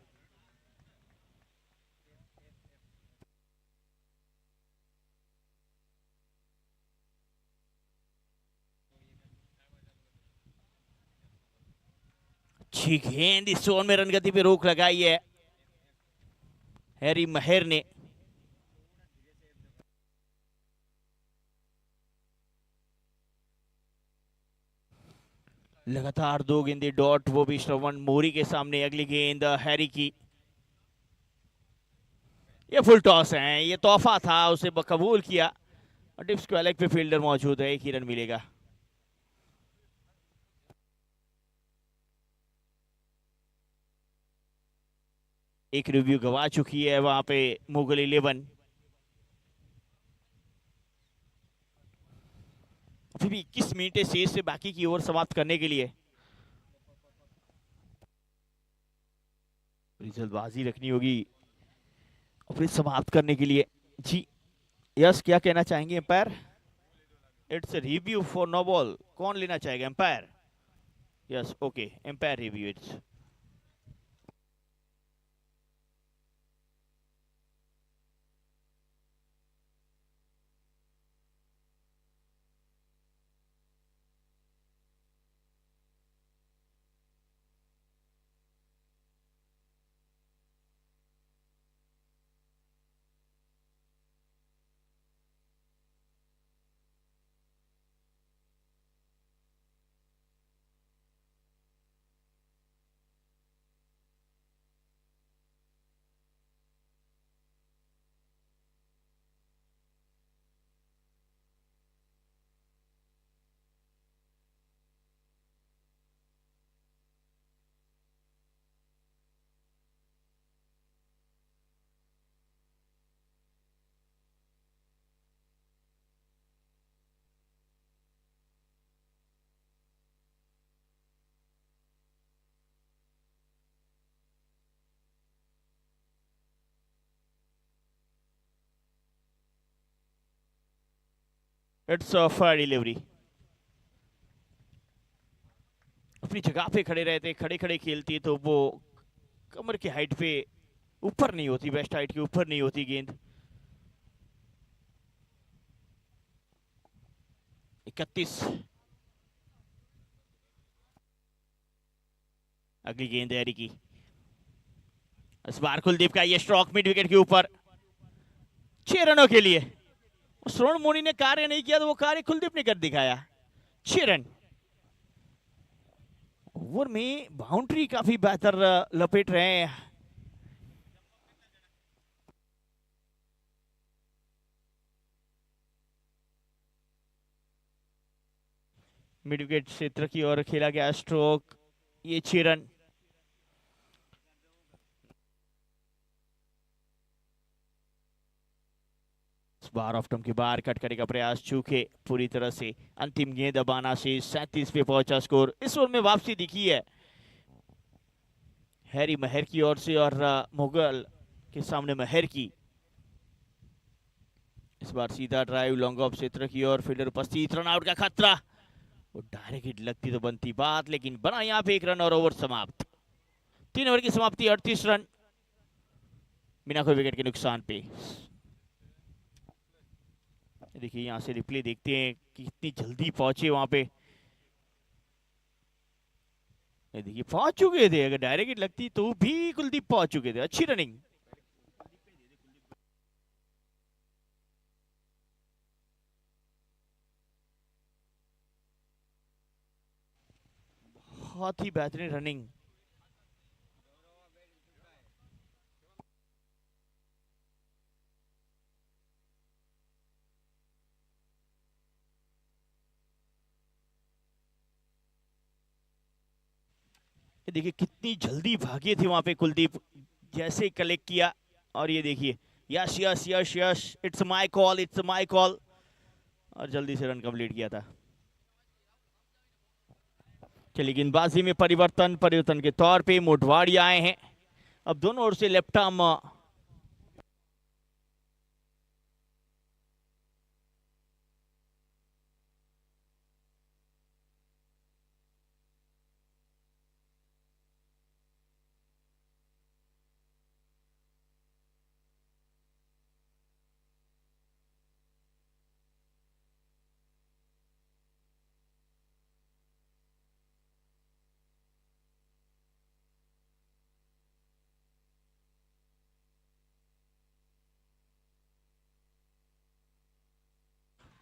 अच्छी गेंद इस ओवर में रन गति पे रोक लगाई है हैरी महर ने। लगातार 2 गेंदें डॉट, वो भी श्रवण मोरी के सामने। अगली गेंद हैरी की, ये फुल टॉस है, ये तोहफा था, उसे कबूल किया। टिप्स के अलग पे फील्डर मौजूद है, एक ही रन मिलेगा। एक रिव्यू गवा चुकी है वहां पे मुगल 11। अभी भी 21 मिनट शेष से बाकी की ओवर समाप्त करने के लिए। जल्दबाजी रखनी होगी और फिर समाप्त करने के लिए। जी यस, क्या कहना चाहेंगे umpire? It's review for no ball. कौन लेना चाहेगा? Umpire. Yes, okay, umpire review it's. It's a fair delivery. अपनी जगह पे खड़े रहते, खड़े खड़े खेलती तो वो कमर की हाइट पे ऊपर नहीं होती, बेस्ट हाइट के ऊपर नहीं होती गेंद। 31। अगली गेंद हैरी की। इस बार कुलदीप का ये स्ट्रोक मिड विकेट के ऊपर 6 रनों के लिए। श्रवण मोनी ने कार्य नहीं किया तो वो कार्य कुलदीप ने कर दिखाया। 6 रन। ओवर में बाउंड्री काफी बेहतर लपेट रहे हैं। मिड विकेट क्षेत्र की ओर खेला गया स्ट्रोक, ये 6 रन। बार ऑफ टर्म के बाहर कट करने का प्रयास, चूके पूरी तरह से अंतिम गेंद दबाना से 37 पे पहुंचा स्कोर। इस ओवर में वापसी दिखी है हैरी महर की ओर से और मुगल के सामने महर की। इस बार सीधा ड्राइव लॉन्ग ऑफ क्षेत्र की ओर, फील्डर उपस्थित, रन आउट का खतरा। वो डायरेक्ट हिट लगती तो बनती बात, लेकिन बना यहाँ पे 1 रन और ओवर समाप्त। 3 ओवर की समाप्ति, 38 रन बिना कोई विकेट के नुकसान पे। देखिए यहां से रिप्ले देखते हैं कि कितनी जल्दी पहुंचे वहां पे। देखिए पहुंच चुके थे, अगर डायरेक्ट हिट लगती तो भी कुलदीप पहुंच चुके थे। अच्छी रनिंग। बहुत ही बेहतरीन रनिंग। देखिए कितनी जल्दी भागे थे वहां पे कुलदीप, जैसे कलेक्ट किया। और ये देखिए, yes yes yes yes, it's my call, it's my call, और जल्दी से रन कंप्लीट किया था। चलिए गेंदबाजी में परिवर्तन के तौर पे मोटवाड़ी आए हैं। अब दोनों ओर से लेफ्ट आर्म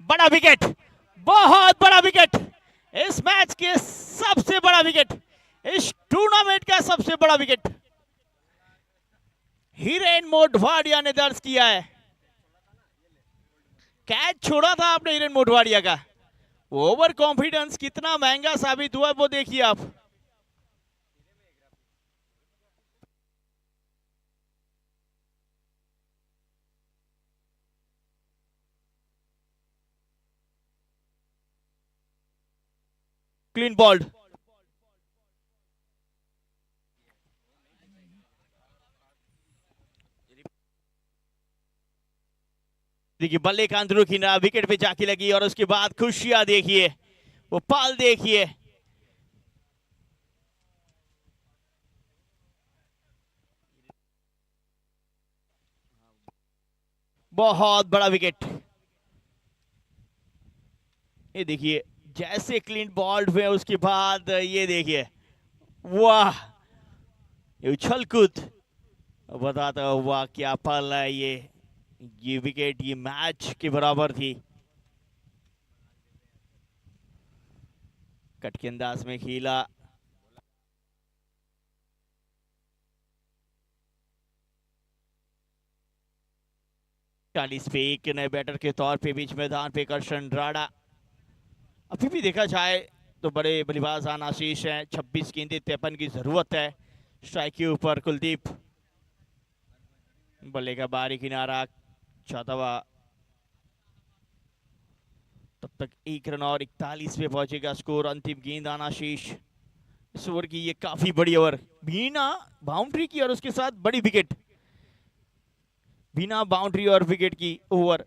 बड़ा विकेट, बहुत बड़ा विकेट, इस मैच के सबसे बड़ा विकेट, इस टूर्नामेंट का सबसे बड़ा विकेट हिरेन मोढवाडिया ने दर्ज किया है। कैच छोड़ा था आपने हिरेन मोढवाडिया का, ओवर कॉन्फिडेंस कितना महंगा साबित हुआ वो देखिए आप। क्लीन बॉल्ड, देखिए बल्ले का अंदरू किनारा विकेट पे जाके लगी और उसके बाद खुशियां देखिए, वो पल देखिए। बहुत बड़ा विकेट, ये देखिए जैसे क्लीन बॉल्ड हुए उसके बाद ये देखिए, वाह, ये उछल कूद, बताता हुआ क्या पल है ये विकेट ये मैच के बराबर थी। कट के अंदाज में खेला, चालीस पे एक नए बैटर के तौर पे बीच मैदान पे करशन राणा। अभी भी देखा जाए तो बड़े बल्लेबाज आशीष हैं, 26 गेंदें 53 की जरूरत है। स्ट्राइक के ऊपर कुलदीप, बल्ले का बाहरी किनारा, चौदहवा, तब तक 1 रन और 41 पे पहुंचेगा स्कोर। अंतिम गेंद आशीष, इस ओवर की ये काफी बड़ी ओवर, बिना बाउंड्री की और उसके साथ बड़ी विकेट, बिना बाउंड्री और विकेट की ओवर।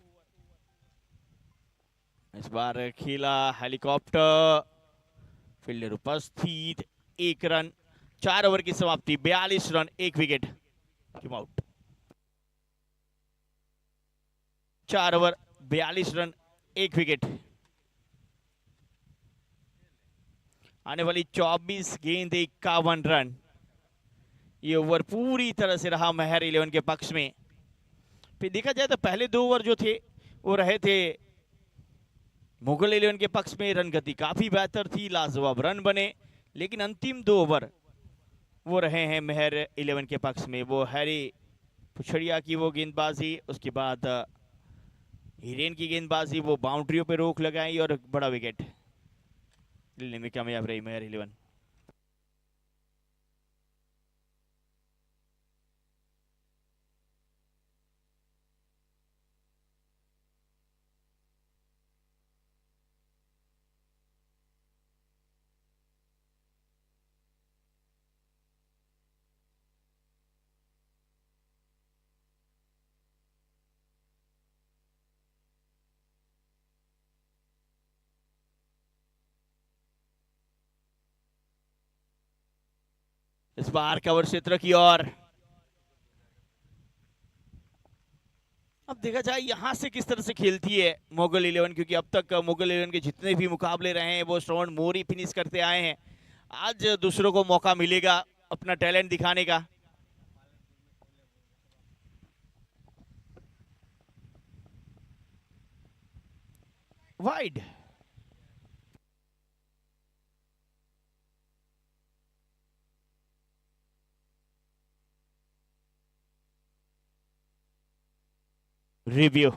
इस बार खेला हेलीकॉप्टर, फील्डर उपस्थित, 1 रन, 4 ओवर की समाप्ति, 42 run 1 wicket, out. 4 over 42 run 1 wicket. आने वाली 24 गेंद 51 रन, ये ओवर पूरी तरह से रहा मेहर 11 के पक्ष में। फिर देखा जाए तो पहले 2 ओवर जो थे वो रहे थे मुगल 11 के पक्ष में, रन गति काफी बेहतर थी, लाजवाब रन बने, लेकिन अंतिम 2 ओवर वो रहे हैं मेहर 11 के पक्ष में। वो हैरी पुछड़िया की वो गेंदबाजी, उसके बाद हिरेन की गेंदबाजी, वो बाउंड्रियों पे रोक लगाई और बड़ा विकेट लेने में कामयाब रही मेहर 11। इस बार कवर क्षेत्र की ओर, अब देखा जाए यहां से किस तरह से खेलती है मुगल 11, क्योंकि अब तक मुगल 11 के जितने भी मुकाबले रहे हैं वो श्रवण मोरी फिनिश करते आए हैं। आज दूसरों को मौका मिलेगा अपना टैलेंट दिखाने का। Wide, review,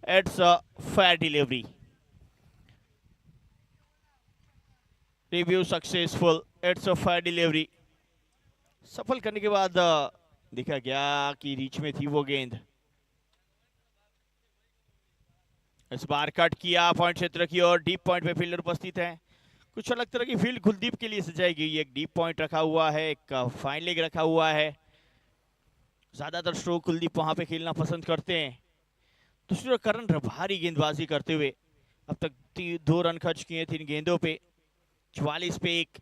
it's a fair delivery, review successful, it's a fair delivery. सफल करने के बाद देखा गया कि रीच में थी वो गेंद। इस बार कट किया पॉइंट क्षेत्र की और डीप पॉइंट पे फील्डर उपस्थित है। कुछ अलग तरह की फील्ड कुलदीप के लिए सजाई गई है, एक डीप पॉइंट रखा हुआ है, एक फाइन लेग रखा हुआ है। ज्यादातर स्ट्रोक कुलदीप वहां पे खेलना पसंद करते हैं। दूसरी ओर करण भारी गेंदबाजी करते हुए अब तक 2 रन खर्च किए 3 गेंदों पे, 44 पे 1।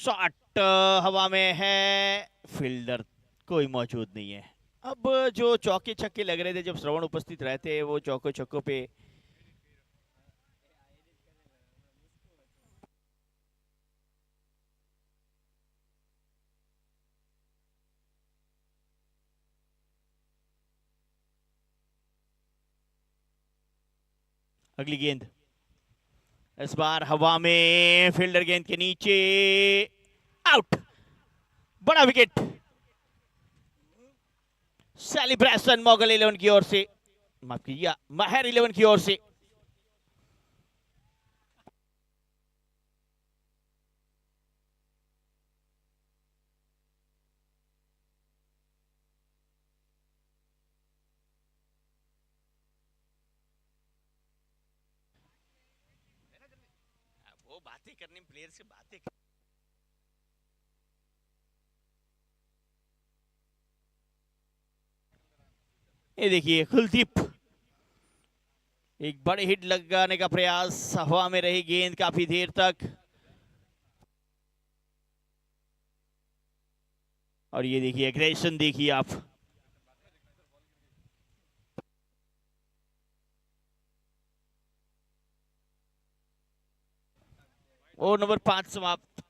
शॉट हवा में है, फील्डर कोई मौजूद नहीं है। अब जो चौके छक्के लग रहे थे जब श्रवण उपस्थित रहते वो चौके छक्कों पे अगली गेंद इस बार हवा में, फील्डर गेंद के नीचे, आउट। बड़ा विकेट। सेलिब्रेशन मोगल 11 की ओर से, माफ कीजिए महर 11 की ओर से। वो बातें करने, प्लेयर से बातें ये देखिए कुलदीप, एक बड़े हिट लगाने का प्रयास, हवा में रही गेंद काफी देर तक, और ये देखिए एग्रेशन देखिए आप। ओवर नंबर 5 समाप्त।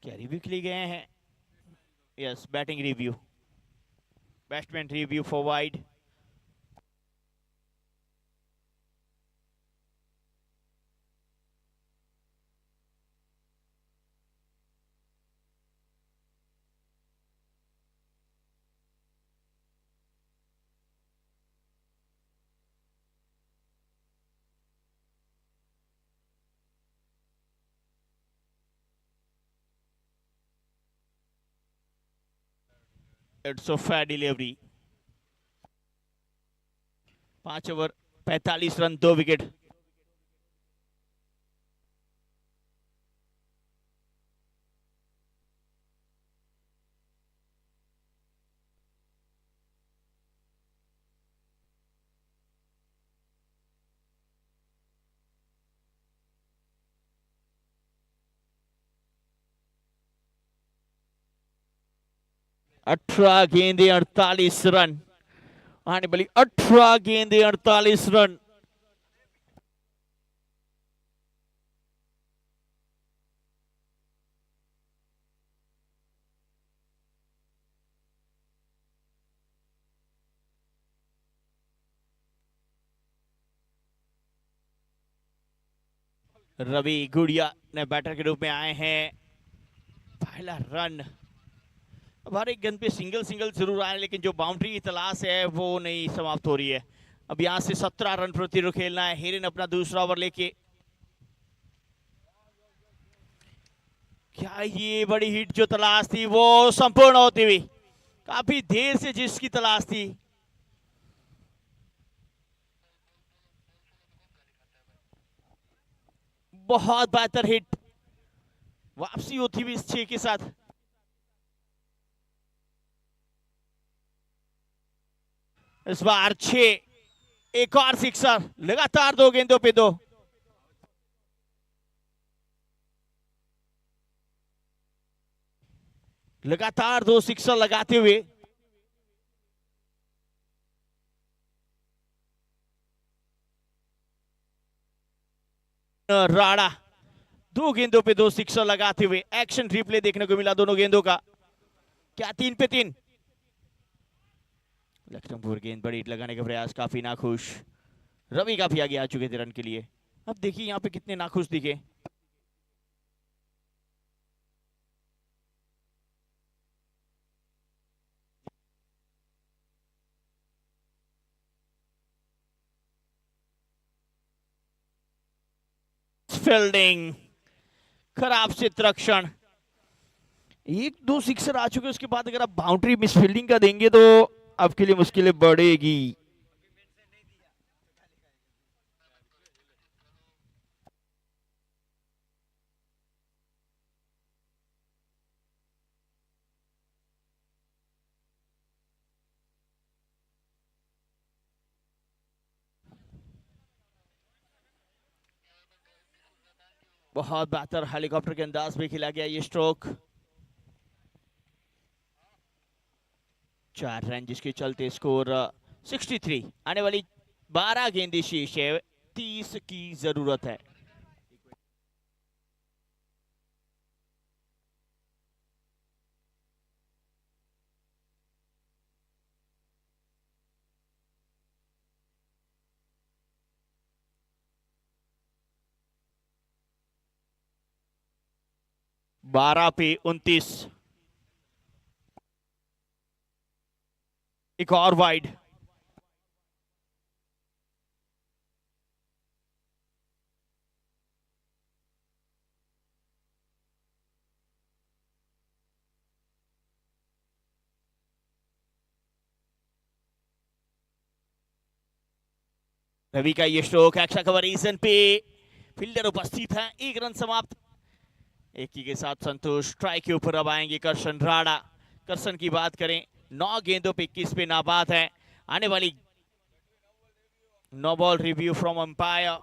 क्या रिव्यू के लिए गए हैं? Yes, batting review, batsman review for wide. It's a fair delivery. 5 over 45 run, 2 wicket. अठारह गेंदे 48 रन, आने वाली 18 गेंदे 48 रन। रवि गुड़िया ने बैटर के रूप में आए हैं। पहला रन, अब हर एक गेंद पे सिंगल सिंगल जरूर आए, लेकिन जो बाउंड्री की तलाश है वो नहीं समाप्त हो रही है। अब यहां से 17 रन प्रति खेलना है। हिरेन अपना दूसरा ओवर लेके, क्या ये बड़ी हिट जो तलाश थी वो संपूर्ण होती हुई, काफी देर से जिसकी तलाश थी। बहुत बेहतर हिट, वापसी होती हुई इस 6 के साथ। इस बार 6, एक और सिक्सर, लगातार 2 गेंदों पे 2। लगातार 2 सिक्सर लगाते हुए राणा 2 गेंदों पे 2 सिक्सर लगाते हुए। एक्शन रिप्ले देखने को मिला दोनों गेंदों का। क्या 3 पे 3? लखनपुर गेंद बड़ी हिट लगाने का प्रयास, काफी नाखुश। रवि काफी आगे आ चुके थे रन के लिए। अब देखिए यहाँ पे कितने नाखुश दिखे। फील्डिंग, खराब चित्रक्षण। 1-2 सिक्सर आ चुके, उसके बाद अगर आप बाउंड्री मिस फील्डिंग का देंगे तो आपके लिए मुश्किलें बढ़ेगी। बहुत बेहतर हेलीकॉप्टर के अंदाज में खिला गया ये स्ट्रोक। 4 रन जिसके चलते स्कोर 63। आने वाली 12 गेंदें शेष है, 30 की जरूरत है। बारह पे 29। एक और वाइड। रवि का ये स्ट्रोक एक्स्ट्रा कवर रीजन पे, फील्डर उपस्थित है। 1 रन समाप्त। एक ही के साथ संतोष स्ट्राइक के ऊपर अब आएंगे करशन राणा। करशन की बात करें, 9 गेंदों पे 21 पे नाबाद है। आने वाली no ball review from umpire.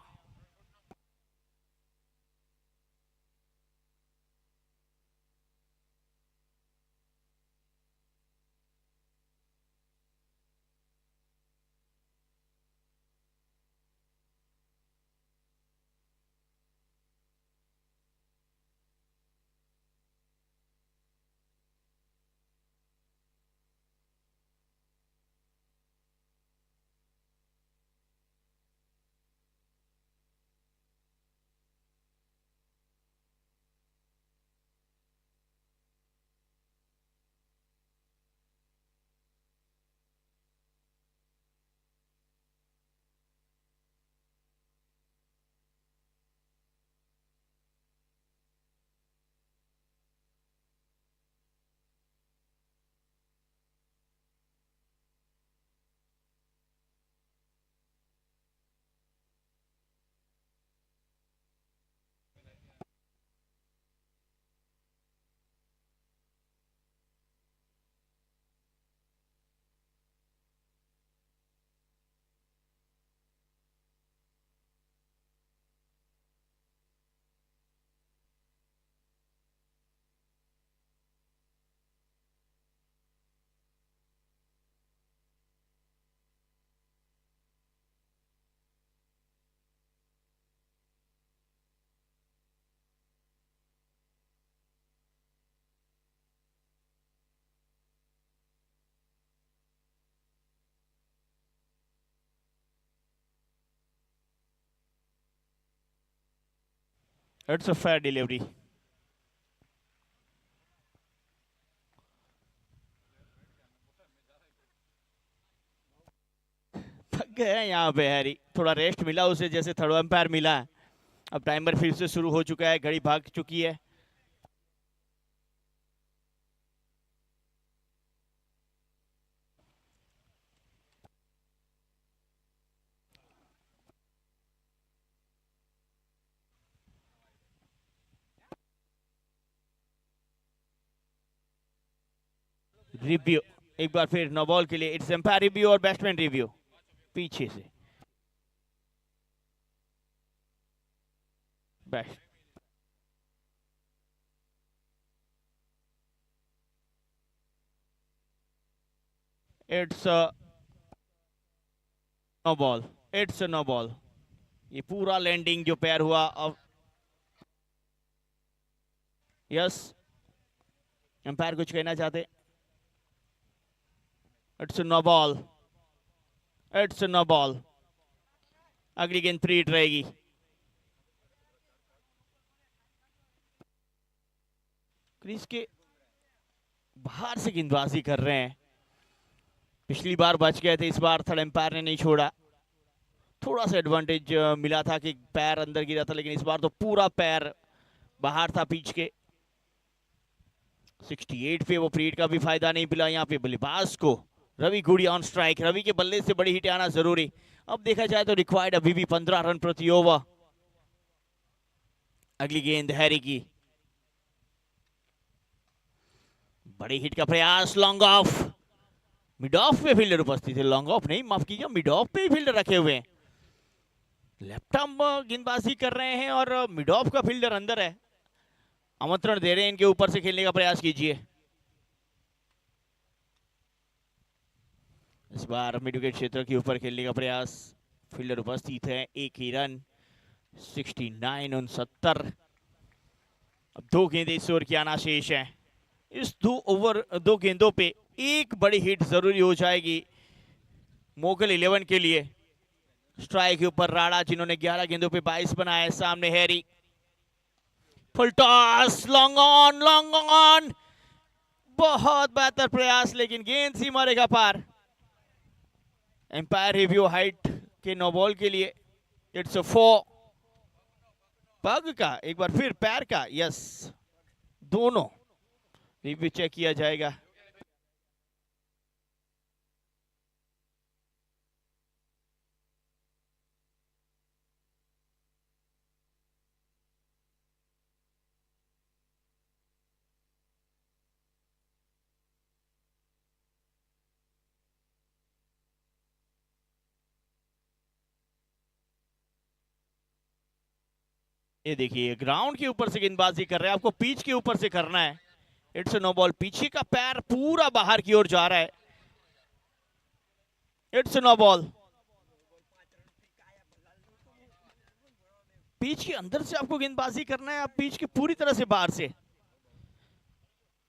It's a fair delivery. थक गए हैं यहाँ पे हैरी, थोड़ा रेस्ट मिला उसे जैसे थर्ड अंपायर मिला है। अब टाइमर फिर से शुरू हो चुका है, घड़ी भाग चुकी है। रिव्यू एक बार फिर नो बॉल के लिए, इट्स एम्पायर रिव्यू और बैट्समैन रिव्यू पीछे से। But it's no ball, it's no ball. ये पूरा लैंडिंग जो पैर हुआ अब, यस एम्पायर कुछ कहना चाहते? It's no ball, it's no ball. अगली गेंद फ्री हिट रहेगी। क्रीज के बाहर से गेंदबाजी कर रहे हैं। पिछली बार बच गए थे, इस बार थर्ड एम्पायर ने नहीं छोड़ा। थोड़ा सा एडवांटेज मिला था कि पैर अंदर गिरा था, लेकिन इस बार तो पूरा पैर बाहर था पिच के। 68 पे वो फ्री हिट का भी फायदा नहीं मिला यहाँ पे बल्लेबाज को। रवि गुड़िया ऑन स्ट्राइक, रवि के बल्ले से बड़ी हिट आना जरूरी। अब देखा जाए तो रिक्वायर्ड अभी भी 15 रन प्रति ओवर। अगली गेंद हैरी की, बड़ी हिट का प्रयास, लॉन्ग ऑफ। मिड ऑफ पे फील्डर उपस्थित है, लॉन्ग ऑफ नहीं, माफ कीजिए, मिड ऑफ पे ही फील्डर रखे हुए हैं। लेफ्ट आर्म गेंदबाजी कर रहे हैं और मिड ऑफ का फील्डर अंदर है, आमंत्रण दे रहे हैं इनके ऊपर से खेलने का प्रयास कीजिए। इस बार मिड विकेट क्षेत्र के ऊपर खेलने का प्रयास, फील्डर उपस्थित है, एक ही रन, 69-69। अब 2 गेंदें इस ओवर की आना शेष है। इस 2 गेंदों पे एक बड़ी हिट जरूरी हो जाएगी मोगल 11 के लिए। स्ट्राइक के ऊपर राणा, जिन्होंने 11 गेंदों पे 22 बनाए। सामने Harry, full toss, long on, बहुत बेहतर प्रयास, लेकिन गेंद सीमा रेखा पार। एम्पायर रिव्यू हाइट के नो बॉल के लिए। It's a 4। पग का, एक बार फिर पैर का, यस, दोनों रिव्यू चेक किया जाएगा। ये देखिए, ग्राउंड के ऊपर से गेंदबाजी कर रहे हैं, आपको पिच के ऊपर से करना है। इट्स नो बॉल, पीछे का पैर पूरा बाहर की ओर जा रहा है। It's no ball. पिच के अंदर से आपको गेंदबाजी करना है, आप पिच के पूरी तरह से बाहर से।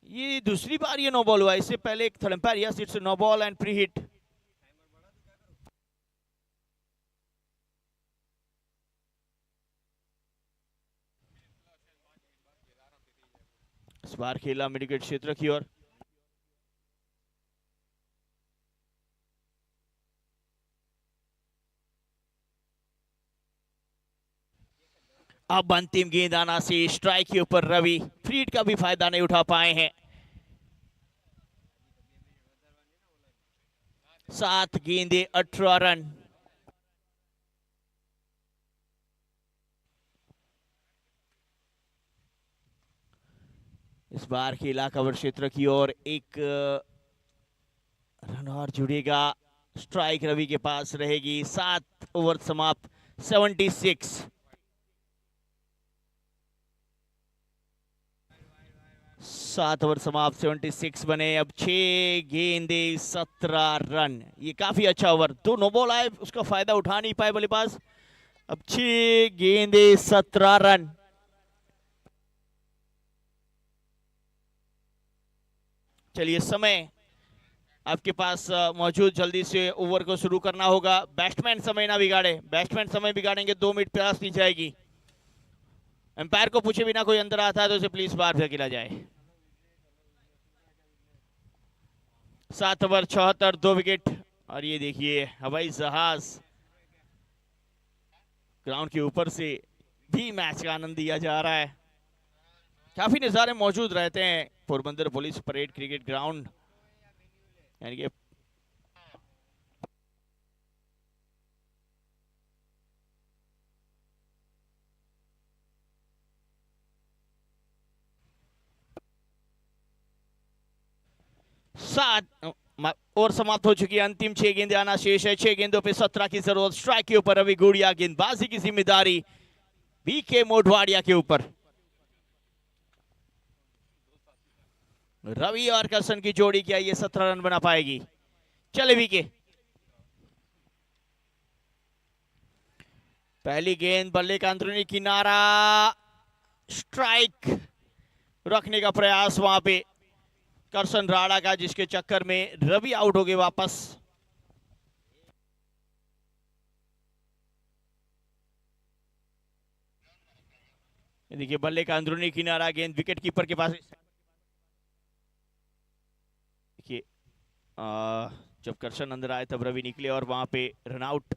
ये दूसरी बार ये नो बॉल हुआ, इससे पहले एक third umpire, yes, it's no ball and free hit. इस बार खेला मिड विकेट क्षेत्र की ओर। अब अंतिम गेंद आना से स्ट्राइक के ऊपर रवि, फ्री हिट का भी फायदा नहीं उठा पाए हैं। 7 गेंदे 18 रन। इस बार खेला कवर क्षेत्र की ओर, एक रन और जुड़ेगा, स्ट्राइक रवि के पास रहेगी। 7 ओवर समाप्त, 76। सात ओवर समाप्त, 76 बने। अब 6 गेंदे 17 रन। ये काफी अच्छा ओवर, 2 नो बॉल आए, उसका फायदा उठा नहीं पाए बल्लेबाज। अब 6 गेंदे 17 रन। चलिए, समय आपके पास मौजूद, जल्दी से ओवर को शुरू करना होगा। बैट्समैन समय ना बिगाड़े, बैट्समैन समय बिगाड़ेंगे 2 मिनट प्यास दी जाएगी। एम्पायर को पूछे बिना कोई अंदर आता है तो उसे प्लीज बाहर फेंका जाए। 7 ओवर 76, 2 विकेट। और ये देखिए, हवाई जहाज ग्राउंड के ऊपर से भी मैच का आनंद लिया जा रहा है। काफी नजारे मौजूद रहते हैं Porbandar police parade cricket ground, यानी कि सात और समाप्त हो चुकी है। अंतिम 6 गेंदें आना शेष है। 6 गेंदों पे 17 की जरूरत। स्ट्राइक के ऊपर रवि गुड़िया, गेंदबाजी की जिम्मेदारी बीके मोढवाड़िया के ऊपर। रवि और करसन की जोड़ी, क्या ये 17 रन बना पाएगी? चले बीके। पहली गेंद, बल्ले का अंदरूनी किनारा, स्ट्राइक रखने का प्रयास वहां पे करसन राणा का, जिसके चक्कर में रवि आउट हो गए वापस। देखिए, बल्ले का अंदरूनी किनारा, गेंद विकेट कीपर के पास। देखिए, जब करसन अंदर आए तब रवि निकले और वहां पे रन आउट।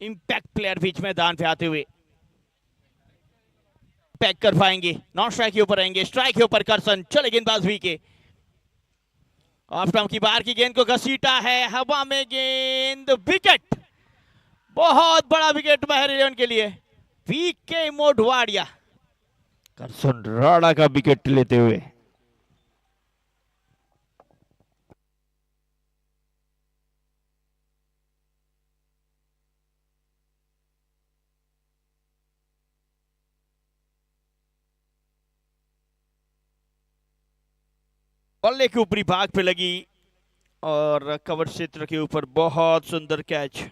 इंपैक्ट प्लेयर बीच मैदान पे आते हुए। पैक कर पाएंगे, नॉन स्ट्राइक के ऊपर रहेंगे, स्ट्राइक के ऊपर करसन, चले गेंदबाज भी के ऑफ स्टंप की बाहर की गेंद को घसीटा है, हवा में गेंद, विकेट, बहुत बड़ा विकेट महर 11 के लिए, वीके मोढवाडिया करसन राणा का विकेट लेते हुए। बल्ले के ऊपरी भाग पे लगी और कवर क्षेत्र के ऊपर बहुत सुंदर कैच।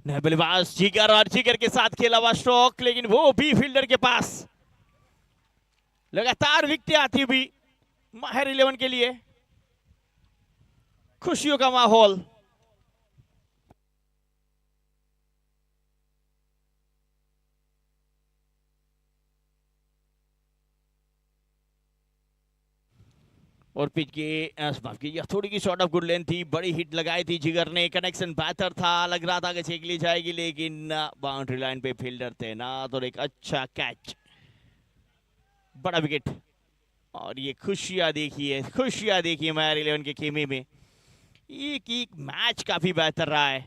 बल्लेबाज जिगर और जिगर के साथ खेला हुआ स्ट्रोक, लेकिन वो भी फील्डर के पास। लगातार विकेटें आती हुई महर 11 के लिए, खुशियों का माहौल। और पिच के माफ कीजिए, थोड़ी की शॉट ऑफ गुड लेंथ थी, बड़ी हिट लगाई थी जिगर ने, कनेक्शन बेहतर था, लग रहा था कि छेक ली जाएगी, लेकिन बाउंड्री लाइन पे फील्डर तैनात और एक अच्छा कैच, बड़ा विकेट। और ये खुशियां देखिए महर 11 के खेमे में। एक मैच काफी बेहतर रहा है।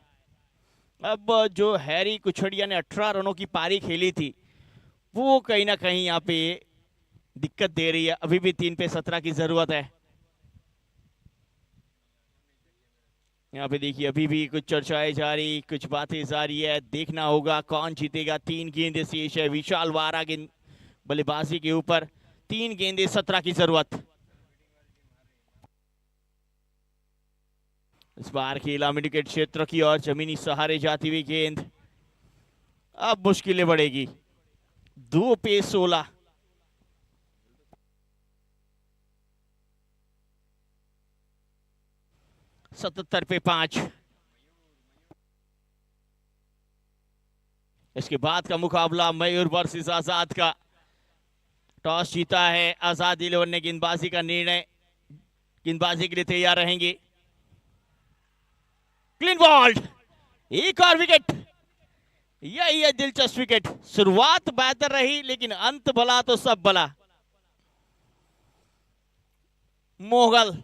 अब जो हैरी कुछड़िया ने 18 रनों की पारी खेली थी, वो कहीं ना कहीं यहाँ पे दिक्कत दे रही है। अभी भी 3 पे 17 की जरूरत है। यहाँ पे देखिए अभी भी कुछ चर्चाएं जारी, कुछ बातें जारी है, देखना होगा कौन जीतेगा। 3 गेंदें शेष है, विशाल वारा गेंद बल्लेबाजी के ऊपर, 3 गेंदें 17 की जरूरत। इस बार खेला मिड विकेट क्षेत्र की और जमीनी सहारे जाती हुई गेंद, अब मुश्किलें बढ़ेगी। 2 पे 16, 77 पे 5। इसके बाद का मुकाबला मयूर वर्सेस आजाद का। टॉस जीता है आजाद 11 ने, गेंदबाजी का निर्णय, गेंदबाजी के लिए तैयार रहेंगे। क्लीन बॉल्ड, एक और विकेट। यही है दिलचस्प विकेट। शुरुआत बेहतर रही, लेकिन अंत भला तो सब भला। मोगल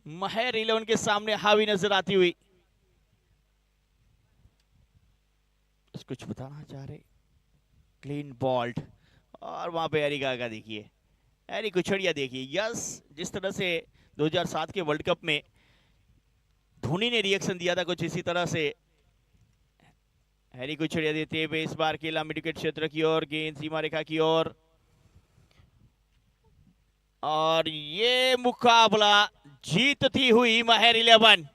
महर 11 के सामने हावी नजर आती हुई। कुछ बताना चाह रहे, क्लीन बॉल्ड, और वहां पे हैरी गागा देखिए, हैरी कुछड़िया देखिए। यस, जिस तरह से 2007 के वर्ल्ड कप में धोनी ने रिएक्शन दिया था, कुछ इसी तरह से हैरी कुछड़िया देते हुए इस बार खेला मिड विकेट क्षेत्र की ओर, गेंद सीमा रेखा की ओर, और ये मुकाबला जीतती हुई महर 11।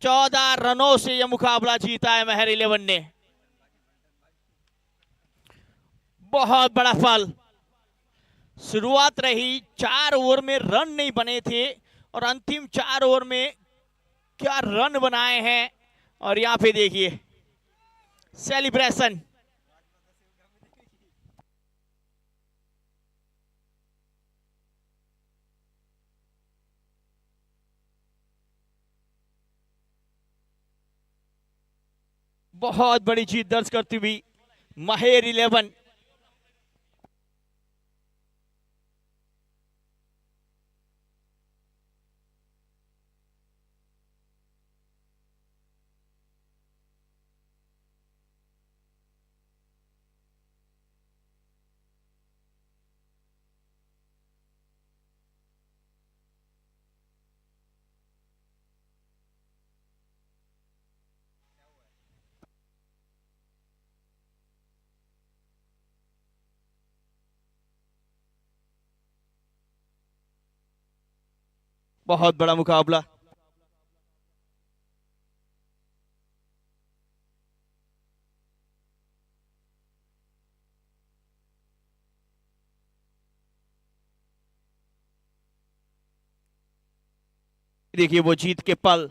14 रनों से यह मुकाबला जीता है महर 11 ने। बहुत बड़ा फल। शुरुआत रही, 4 ओवर में रन नहीं बने थे, और अंतिम 4 ओवर में क्या रन बनाए हैं। और यहां पे देखिए सेलिब्रेशन। बहुत बड़ी जीत दर्ज करती हुई महर 11। बहुत बड़ा मुकाबला। देखिए वो जीत के पल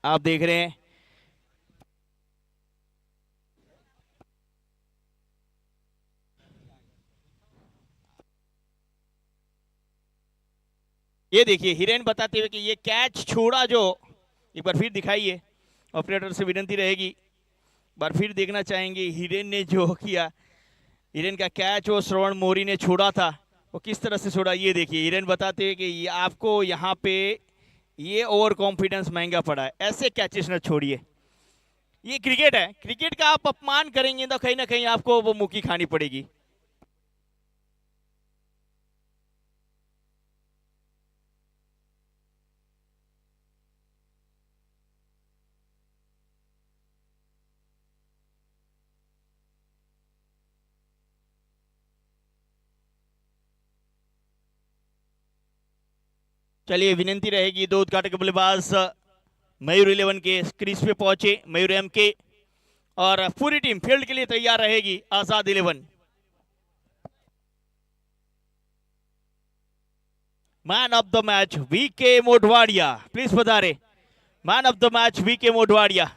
आप देख रहे हैं। ये देखिए हिरेन बताते हुए कि ये कैच छोड़ा जो, एक बार फिर दिखाइए, ऑपरेटर से विनती रहेगी, बार फिर देखना चाहेंगे हिरेन ने जो किया। हिरेन का कैच वो श्रवण मोरी ने छोड़ा था, वो किस तरह से छोड़ा ये देखिए। हिरेन बताते हैं कि ये आपको यहाँ पे ये ओवर कॉन्फिडेंस महंगा पड़ा है, ऐसे कैचेस न छोड़िए। ये क्रिकेट है, क्रिकेट का आप अपमान करेंगे तो कहीं ना कहीं आपको वो मुक्की खानी पड़ेगी। चलिए विनती रहेगी दो उद्घाटक बल्लेबाज मयूर 11 के क्रीज पे पहुंचे, मयूर एम के, और पूरी टीम फील्ड के लिए तैयार रहेगी। Azad 11 man of the match VK Modhwadiya, please बधारे। Man of the match VK Modhwadiya.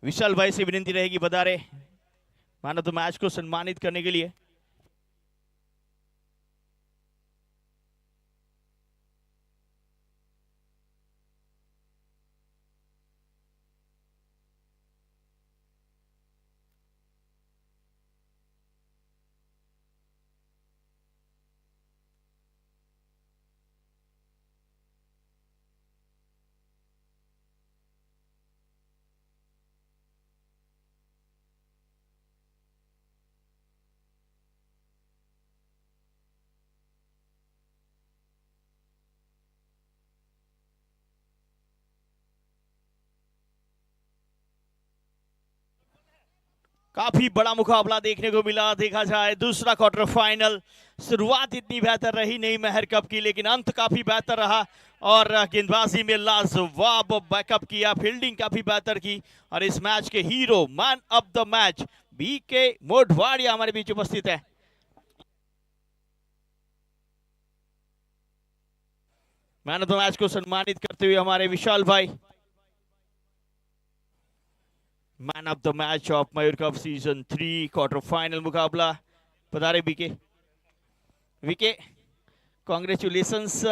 Vishal भाई से विनती रहेगी बधारे मैन ऑफ द मैच को सम्मानित करने के लिए। काफी बड़ा मुकाबला देखने को मिला, देखा जाए दूसरा क्वार्टर फाइनल। शुरुआत इतनी बेहतर रही नहीं मेहर कप की, लेकिन अंत काफी बेहतर रहा और गेंदबाजी में लाजवाब बैकअप किया, फील्डिंग काफी बेहतर की, और इस मैच के hero man of the match BK Modhwadiya हमारे बीच उपस्थित है। मैन ऑफ द मैच को सम्मानित करते हुए हमारे विशाल भाई। Man of the match of Mayur cup season 3 quarter final मुकाबला पधारे बीके। विके कॉन्ग्रेचुलेशंस।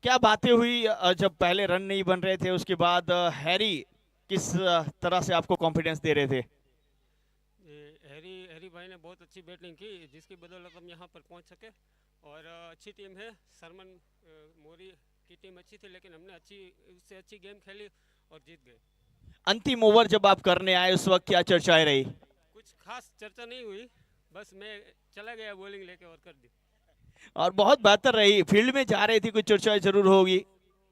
क्या बातें हुई जब पहले रन नहीं बन रहे थे, उसके बाद हैरी किस तरह से आपको कॉन्फिडेंस दे रहे थे? हैरी हैरी भाई ने बहुत अच्छी बैटिंग की, जिसकी बदौलत हम यहाँ पर पहुँच सके, और अच्छी टीम है। सरमन मोरी की टीम अच्छी थी, लेकिन हमने उससे अच्छी गेम खेली और जीत गए। अंतिम ओवर जब आप करने आए उस वक्त क्या चर्चाएं रही? कुछ खास चर्चा नहीं हुई, बस मैं चला गया बॉलिंग लेके और कर दी। और बहुत बेहतर रही, फील्ड में जा रही थी, कुछ चर्चाएं जरूर होगी?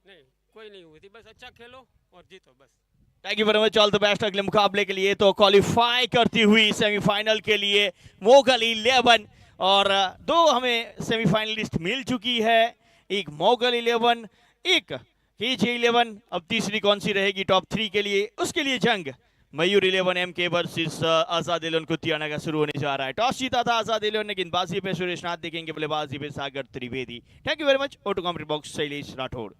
नहीं, कोई नहीं हुई थी, बस अच्छा खेलो और जीतो बस। Thank you very much, all the best अगले मुकाबले के लिए। तो क्वालिफाई करती हुई सेमीफाइनल के लिए मोगल 11, और दो हमें सेमीफाइनलिस्ट मिल चुकी है, एक मोगल 11, एक केजे 11। अब तीसरी कौन सी रहेगी टॉप 3 के लिए, उसके लिए जंग मयूर 11 एम के वर्सेस आजाद 11 कुतियाना का शुरू होने जा रहा है। टॉस जीता था आजाद 11 ने, गेंदबाजी पे सुरेश नाथ देखेंगे, बल्लेबाजी पे Sagar Trivedi. Thank you very much. Auto commentary box Shailesh Rathod.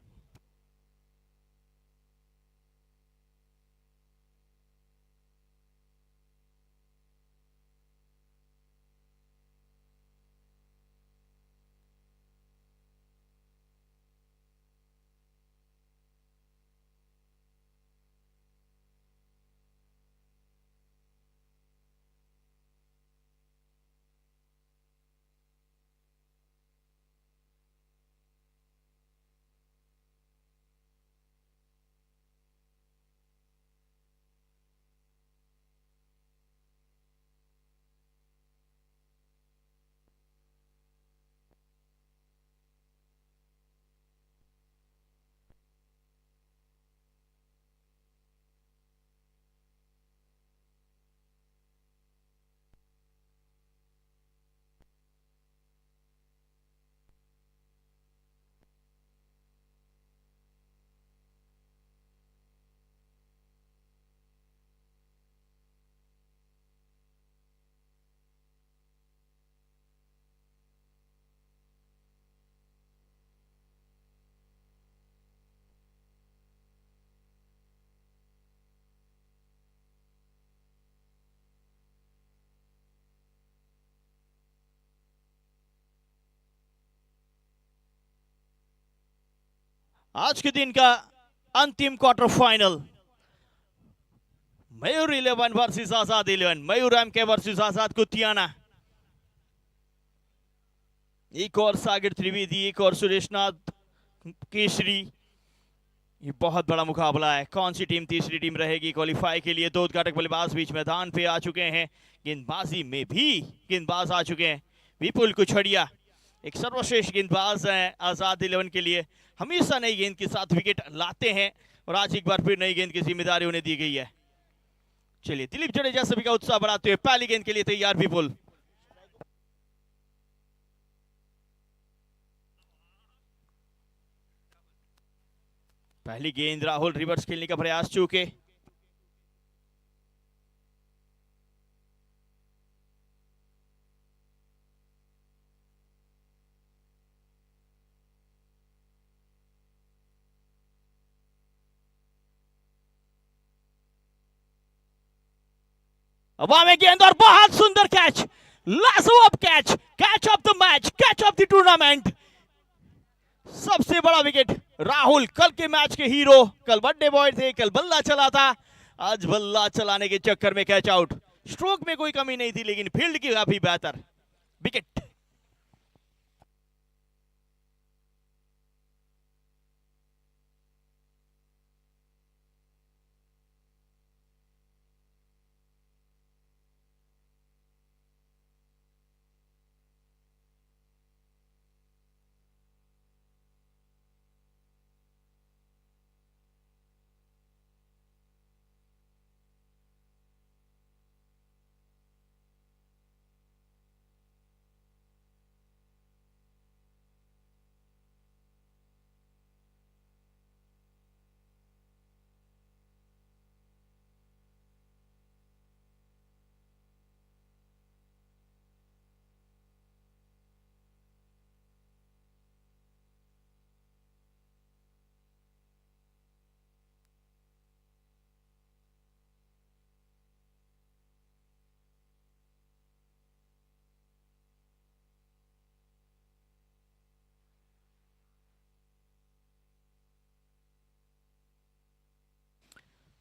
आज के दिन का अंतिम quarter final, Mayur 11 versus Azad 11, Mayur MK versus Azad Kutiyana. एक और सागर त्रिवेदी, एक और सुरेशनाथ केशरी। ये बहुत बड़ा मुकाबला है। कौन सी टीम तीसरी टीम रहेगी क्वालिफाई के लिए? दो उद्घाटक बल्लेबाज बीच मैदान पे आ चुके हैं। गेंदबाजी में भी गेंदबाज आ चुके हैं। विपुल कुछड़िया एक सर्वश्रेष्ठ गेंदबाज है आजाद 11 के लिए। हमेशा नई गेंद के साथ विकेट लाते हैं और आज एक बार फिर नई गेंद की जिम्मेदारी उन्हें दी गई है। चलिए, दिलीप जडेजा सभी का उत्साह बढ़ाते हुए पहली गेंद के लिए तैयार विपुल। पहली गेंद राहुल, रिवर्स खेलने का प्रयास चूके। हवा में गेंद और बहुत सुंदर कैच, लाजवाब catch, catch of the match, catch of the tournament. सबसे बड़ा विकेट राहुल, कल के मैच के हीरो। कल बर्थडे बॉय थे, कल बल्ला चला था, आज बल्ला चलाने के चक्कर में कैच आउट। स्ट्रोक में कोई कमी नहीं थी लेकिन फील्ड की काफी बेहतर विकेट।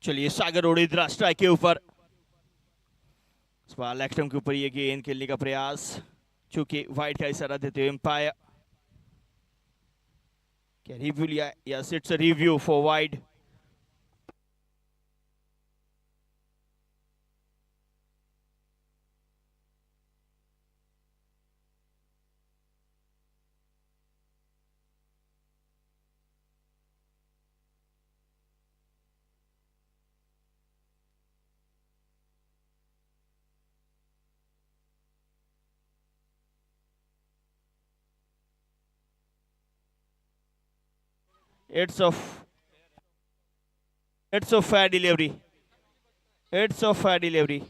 चलिए, सागर ओडिद्रा स्ट्राइक के ऊपर, लेग स्टंप के ऊपर ये गेंद खेलने का प्रयास, चूंकि वाइड का इशारा देते हुए एम्पायर। क्या रिव्यू लिया? Yes, it's a review for wide. It's a fair delivery. It's a fair delivery.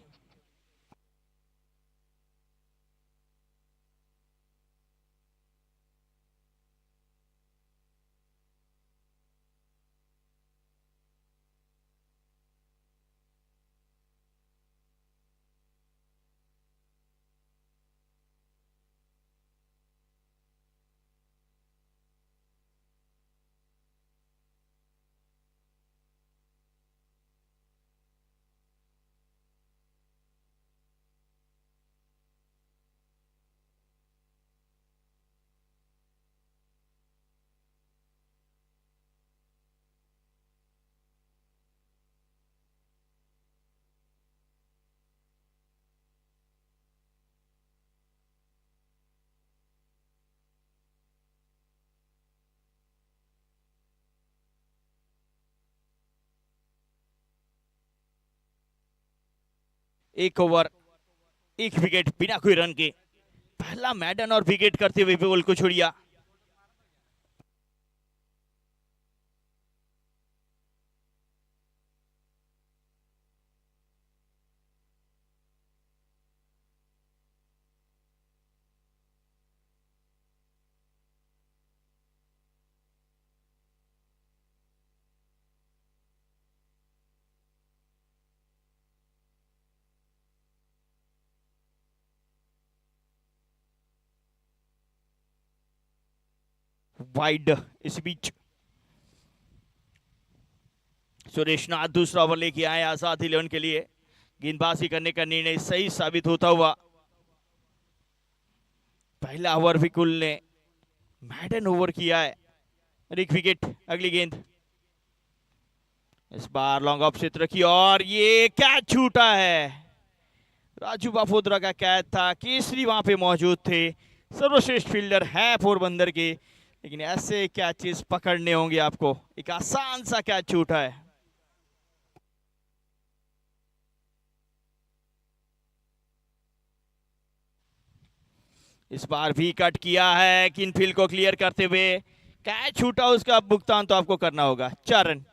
एक ओवर, एक विकेट, बिना कोई रन के पहला मैडन और विकेट करते हुए विपुल कुछड़िया। वाइड इस बीच सुरेश नाथ दूसरा ओवर लेके आए आजाद 11 के लिए। गेंदबाजी करने का निर्णय सही साबित होता हुआ। पहला ओवर विकुल ने मैडन ओवर किया है। एक विकेट। अगली गेंद इस बार लॉन्ग ऑफ क्षेत्र की और ये कैच छूटा है। राजू बाफोद्रा का कैच था। केसरी वहां पे मौजूद थे। सर्वश्रेष्ठ फील्डर है पोरबंदर के, लेकिन ऐसे कैचेस पकड़ने होंगे आपको। एक आसान सा कैच छूटा है। इस बार भी कट किया है किनफील्ड को क्लियर करते हुए। कैच छूटा, उसका भुगतान तो आपको करना होगा। 4 रन।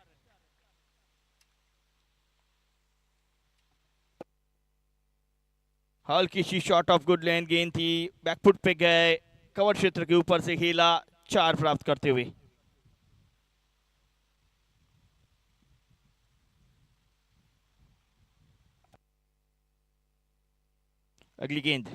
हल्की सी शॉट ऑफ गुड लेंथ गेंद थी, बैकफुट पे गए, कवर क्षेत्र के ऊपर से खेला, 4 प्राप्त करते हुए। अगली गेंद